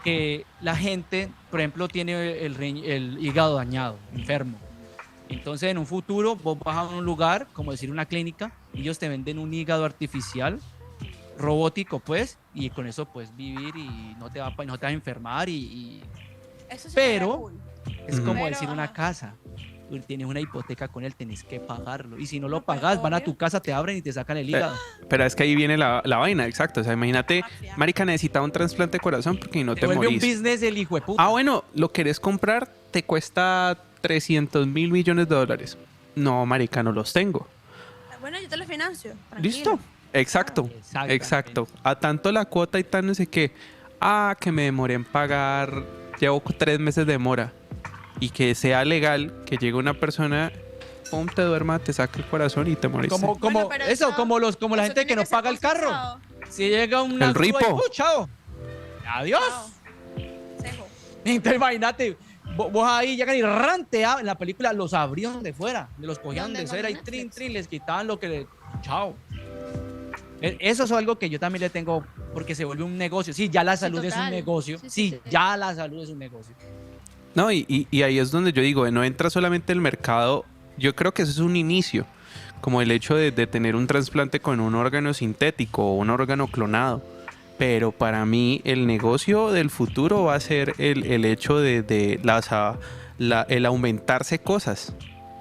Speaker 2: Que la gente, por ejemplo, tiene el hígado dañado, enfermo. Entonces, en un futuro, vos vas a un lugar, como decir una clínica, y ellos te venden un hígado artificial, robótico, pues, y con eso puedes vivir y no te va a enfermar.
Speaker 3: Eso sí
Speaker 2: Pero
Speaker 3: cool.
Speaker 2: es como
Speaker 3: Pero,
Speaker 2: decir una
Speaker 3: ajá.
Speaker 2: casa. Tú tienes una hipoteca con él, tenés que pagarlo. Y si no lo
Speaker 3: Pues,
Speaker 2: pagas, van a
Speaker 3: obvio.
Speaker 2: tu casa, te abren y te sacan el hígado.
Speaker 1: Pero es que ahí viene la vaina, exacto. O sea, imagínate,
Speaker 3: Mafia.
Speaker 1: marica, necesita un trasplante de corazón porque no
Speaker 2: Te
Speaker 1: te
Speaker 2: vuelve un
Speaker 1: morís.
Speaker 2: business el hijo de puta.
Speaker 1: Ah, bueno, lo querés comprar, te cuesta 300 mil millones de dólares. No, marica, no los tengo.
Speaker 3: Bueno, yo te lo financio. Tranquilo.
Speaker 1: ¿Listo? Exacto,
Speaker 2: Exactamente.
Speaker 1: exacto. A tanto la cuota y tal, no sé qué. Que me demoré en pagar, llevo 3 meses de demora. Y que sea legal que llegue una persona, pum, te duerma, te saca el corazón y te moriste.
Speaker 3: Bueno, pero eso-
Speaker 2: como la
Speaker 3: Eso
Speaker 2: gente que
Speaker 3: tiene
Speaker 2: no
Speaker 3: ser
Speaker 2: paga el carro.
Speaker 3: consensuado.
Speaker 2: Si llega un
Speaker 1: El ripo.
Speaker 2: chao. Adiós.
Speaker 3: Chao. Cejo.
Speaker 2: Entonces imagínate, vos ahí llegan y ranteaban. En la película los abrían de fuera, los cogían
Speaker 3: ¿Dónde?
Speaker 2: de cera y
Speaker 3: ¿Dónde?
Speaker 2: trin, trin, les quitaban lo que le... Chao. Eso es algo que yo también le tengo, porque se vuelve un negocio. Sí, ya la salud es un
Speaker 3: total.
Speaker 2: negocio.
Speaker 3: Sí.
Speaker 2: Ya la salud es un negocio.
Speaker 1: No, y ahí es donde yo digo, no entra solamente el mercado. Yo creo que eso es un inicio, como el hecho de tener un trasplante con un órgano sintético o un órgano clonado. Pero para mí el negocio del futuro va a ser el hecho de el aumentarse cosas.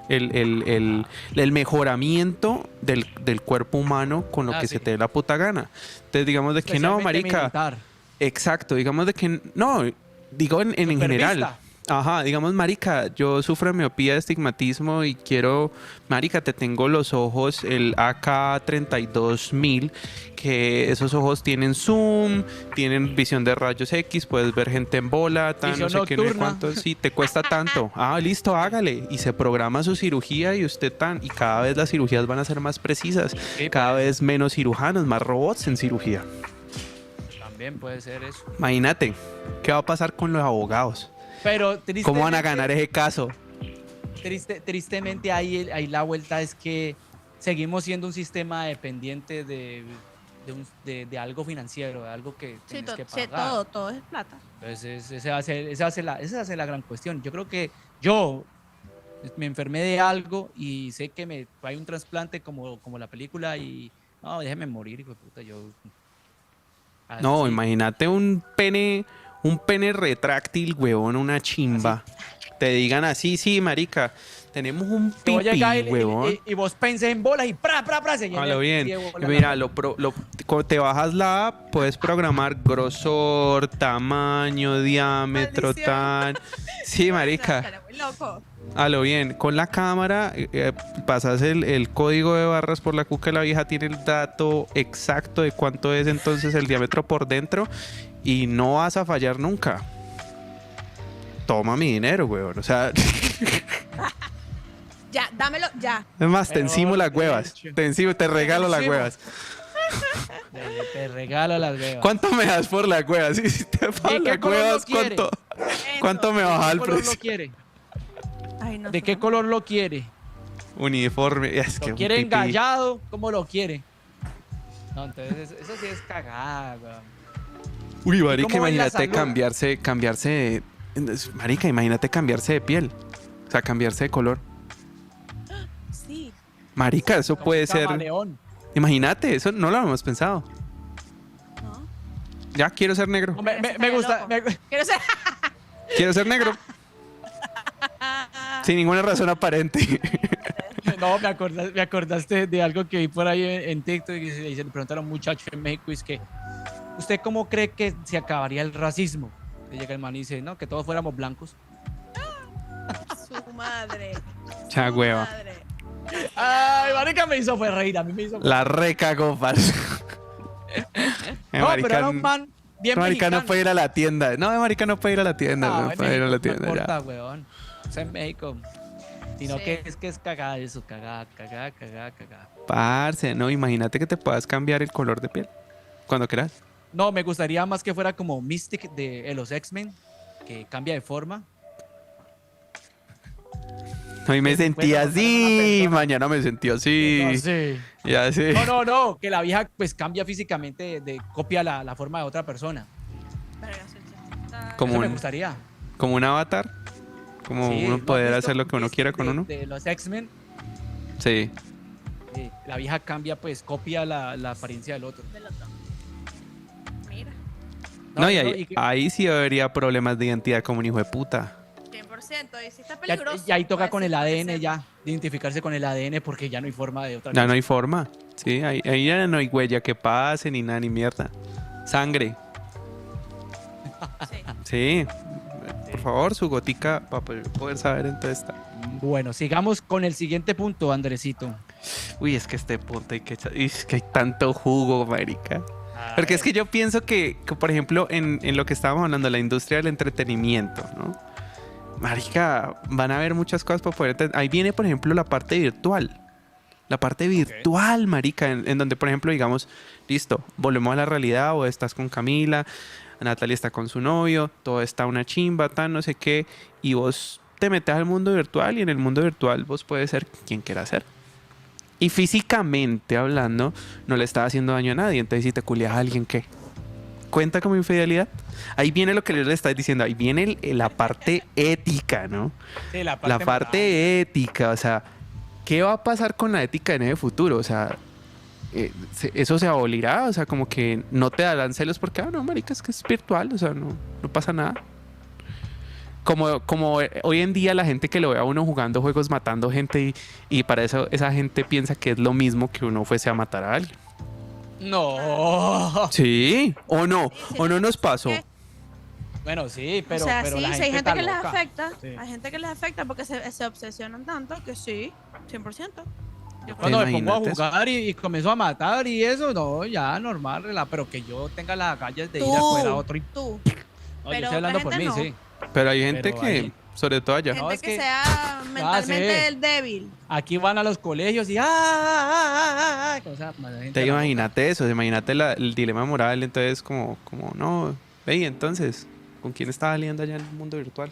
Speaker 1: El mejoramiento del cuerpo humano con lo que
Speaker 2: Sí.
Speaker 1: se te dé la puta gana. Entonces digamos de que no,
Speaker 2: Especialmente
Speaker 1: marica.
Speaker 2: militar.
Speaker 1: Exacto, digamos de que no, digo en general.
Speaker 2: Supervista.
Speaker 1: Ajá, digamos, marica, yo sufro de miopía, estigmatismo y quiero, marica, te tengo los ojos, el AK-32000, que esos ojos tienen zoom, tienen visión de rayos X, puedes ver gente en bola, tan, no
Speaker 2: Visión
Speaker 1: sé qué, no sé
Speaker 2: nocturna.
Speaker 1: cuánto, sí, te cuesta tanto. Listo, hágale. Y se programa su cirugía y usted y cada vez las cirugías van a ser más precisas,
Speaker 2: Sí,
Speaker 1: cada vez menos cirujanos, más robots en cirugía.
Speaker 2: También puede ser eso.
Speaker 1: Imagínate, ¿qué va a pasar con los abogados?
Speaker 2: Pero
Speaker 1: ¿Cómo van a ganar ese caso?
Speaker 2: Tristemente ahí la vuelta es que seguimos siendo un sistema dependiente de algo financiero, de algo que
Speaker 3: Sí,
Speaker 2: tienes que
Speaker 3: sí,
Speaker 2: pagar.
Speaker 3: todo es plata.
Speaker 2: Entonces esa hace la gran cuestión. Yo creo que yo me enfermé de algo y sé que hay un trasplante como la película y no, déjeme morir, hijo de puta, yo...
Speaker 1: No,
Speaker 2: Así.
Speaker 1: imagínate un pene retráctil, huevón, una chimba. Te digan así, sí, marica, tenemos un
Speaker 2: Te voy a
Speaker 1: pipí,
Speaker 2: llegar
Speaker 1: huevón.
Speaker 2: y vos pensé en bolas y pra, se llena
Speaker 1: A lo
Speaker 2: el
Speaker 1: bien.
Speaker 2: ciego con la
Speaker 1: Mira,
Speaker 2: mano.
Speaker 1: cuando te bajas la app, puedes programar grosor, tamaño, diámetro,
Speaker 3: Maldición.
Speaker 1: tan. Sí, marica.
Speaker 3: Cara, muy loco.
Speaker 1: A lo bien, con la cámara pasas el código de barras por la cuca, la vieja tiene el dato exacto de cuánto es entonces el diámetro por dentro y no vas a fallar nunca. toma mi dinero, weón. O sea,
Speaker 3: Ya, dámelo, ya.
Speaker 1: es más, te
Speaker 2: Pero,
Speaker 1: encimo las
Speaker 2: de
Speaker 1: huevas.
Speaker 2: hecho.
Speaker 1: Te regalo las
Speaker 2: encimo.
Speaker 1: huevas.
Speaker 2: Te regalo las huevas.
Speaker 1: ¿Cuánto me das por las huevas? Si te pago
Speaker 2: ¿De qué
Speaker 1: las
Speaker 2: color lo
Speaker 1: huevas,
Speaker 2: quiere?
Speaker 1: ¿cuánto me baja
Speaker 2: ¿De
Speaker 1: el
Speaker 2: qué color
Speaker 1: precio?
Speaker 2: lo quiere?
Speaker 3: Ay, no
Speaker 2: ¿De
Speaker 3: sé.
Speaker 2: qué color lo quiere?
Speaker 1: Uniforme. Es que
Speaker 2: ¿Lo
Speaker 1: un
Speaker 2: quiere
Speaker 1: pipí.
Speaker 2: engallado? ¿Cómo lo quiere? No, entonces eso sí es cagada, weón.
Speaker 1: Uy, marica,
Speaker 2: cómo ven la
Speaker 1: imagínate
Speaker 2: salud?
Speaker 1: cambiarse de... Marica, imagínate cambiarse de piel. O sea, cambiarse de color.
Speaker 3: Sí.
Speaker 1: Marica, eso
Speaker 2: Como
Speaker 1: puede
Speaker 2: un
Speaker 1: ser...
Speaker 2: camaleón.
Speaker 1: Imagínate, eso no lo habíamos pensado.
Speaker 3: ¿No?
Speaker 1: Ya, quiero ser negro.
Speaker 2: No,
Speaker 3: Pero
Speaker 2: me
Speaker 3: estaría
Speaker 2: gusta.
Speaker 3: loco. Quiero ser.
Speaker 1: Quiero ser negro. Sin ninguna razón aparente.
Speaker 2: No, me acordaste de algo que vi por ahí en TikTok y se le preguntaron a un muchacho en México y es que, ¿usted cómo cree que se acabaría el racismo? Y llega el man y dice, no, que todos fuéramos blancos.
Speaker 3: Su madre.
Speaker 1: Cha
Speaker 3: Su
Speaker 1: hueva.
Speaker 3: madre.
Speaker 2: Ay, marica, me hizo fue reír, a mí me hizo
Speaker 1: La recagó, parce.
Speaker 2: No, pero era un man bien
Speaker 1: marica no
Speaker 2: mexicano.
Speaker 1: puede ir a la tienda. No, marica no puede ir a la tienda.
Speaker 2: No,
Speaker 1: No
Speaker 2: en
Speaker 1: puede ir a la
Speaker 2: México no
Speaker 1: tienda. Ya.
Speaker 2: importa, weón. O sea, en México. Sino
Speaker 3: Sí.
Speaker 2: que es cagada eso, cagada.
Speaker 1: Parce, no, imagínate que te puedas cambiar el color de piel. Cuando quieras.
Speaker 2: No, me gustaría más que fuera como Mystic de los X-Men, que cambia de forma.
Speaker 1: Hoy me
Speaker 2: Que se
Speaker 1: sentí
Speaker 2: puede transformar en una
Speaker 1: así,
Speaker 2: persona.
Speaker 1: mañana me sentí así.
Speaker 2: No sé.
Speaker 1: Ya sé.
Speaker 2: No, que la vieja pues cambia físicamente, copia la forma de otra persona.
Speaker 3: Verga, soy chata.
Speaker 1: Como
Speaker 2: Eso me
Speaker 1: un-
Speaker 2: gustaría.
Speaker 1: Como un avatar. Como
Speaker 2: Sí,
Speaker 1: uno
Speaker 2: ¿no has
Speaker 1: poder
Speaker 2: visto
Speaker 1: hacer lo que uno
Speaker 2: Mystic
Speaker 1: quiera con uno.
Speaker 2: De los X-Men,
Speaker 1: Sí.
Speaker 2: la vieja cambia, pues copia la apariencia del otro.
Speaker 3: Del otro. Mira.
Speaker 1: No, y
Speaker 2: no,
Speaker 1: ahí sí habría problemas de identidad como un hijo de puta.
Speaker 3: 100%. Y si está
Speaker 2: ya,
Speaker 3: peligroso.
Speaker 2: ya ahí toca
Speaker 3: puede
Speaker 2: con
Speaker 3: ser
Speaker 2: el
Speaker 3: que
Speaker 2: ADN
Speaker 3: sea.
Speaker 2: ya, de identificarse con el ADN porque ya no hay forma de otra
Speaker 1: Ya
Speaker 2: cosa.
Speaker 1: no hay forma. Sí, ahí ya no hay huella que pase ni nada ni mierda. Sangre.
Speaker 3: Sí.
Speaker 1: Sí. Por favor, su gotica para poder saber entonces está.
Speaker 2: Bueno, sigamos con el siguiente punto, Andresito.
Speaker 1: Uy, es que este punto hay que echar. Es que hay tanto jugo, marica. Porque es que yo pienso que, por ejemplo, en lo que estábamos hablando, la industria del entretenimiento, ¿no? Marica, van a haber muchas cosas para poder... Ahí viene, por ejemplo, la parte virtual. La parte virtual, marica, en donde, por ejemplo, digamos, listo, volvemos a la realidad o estás con Camila, Natalia está con su novio, todo está una chimba, tan no sé qué, y vos te metes al mundo virtual y en el mundo virtual vos puedes ser quien quieras ser. Y físicamente hablando, no le estás haciendo daño a nadie. Entonces, si te culias a alguien, ¿qué? ¿Cuenta como infidelidad? Ahí viene lo que le estás diciendo. Ahí viene la parte ética, ¿no?
Speaker 2: Sí,
Speaker 1: La
Speaker 2: moral.
Speaker 1: parte ética. O sea, ¿qué va a pasar con la ética en el futuro? O sea, ¿eso se abolirá? O sea, como que no te darán celos porque, no, marica, es que es virtual. O sea, no pasa nada. Como hoy en día la gente que lo ve a uno jugando juegos matando gente y para eso esa gente piensa que es lo mismo que uno fuese a matar a alguien.
Speaker 2: No.
Speaker 1: Sí, o no,
Speaker 3: Sí,
Speaker 1: o no nos
Speaker 3: sí,
Speaker 1: pasó.
Speaker 3: ¿qué?
Speaker 2: Bueno, sí, pero,
Speaker 3: o sea,
Speaker 2: pero
Speaker 3: sí,
Speaker 2: la
Speaker 3: sí,
Speaker 2: gente
Speaker 3: hay gente
Speaker 2: está
Speaker 3: que les
Speaker 2: loca.
Speaker 3: afecta.
Speaker 2: Sí.
Speaker 3: Hay gente que les afecta porque se obsesionan tanto que sí, 100%. Yo
Speaker 2: Cuando me pongo a
Speaker 1: Imagínate eso.
Speaker 2: jugar y comenzó a matar y eso, no, ya normal, pero que yo tenga las agallas de ir
Speaker 3: Tú,
Speaker 2: afuera a otro.
Speaker 3: tú.
Speaker 2: No, yo
Speaker 3: pero
Speaker 2: estoy hablando
Speaker 3: otra
Speaker 2: por mí,
Speaker 3: gente no.
Speaker 2: sí.
Speaker 1: Pero hay gente
Speaker 2: Pero
Speaker 1: que,
Speaker 2: hay-
Speaker 1: sobre todo allá,
Speaker 3: Gente
Speaker 2: No, es
Speaker 3: que
Speaker 2: que-
Speaker 3: sea mentalmente
Speaker 2: sí.
Speaker 3: débil.
Speaker 2: Aquí van a los colegios y o sea, la gente
Speaker 1: te
Speaker 2: la
Speaker 1: imagínate eso, imagínate el dilema moral, entonces como no, hey, entonces, ¿con quién estaba saliendo allá en el mundo virtual?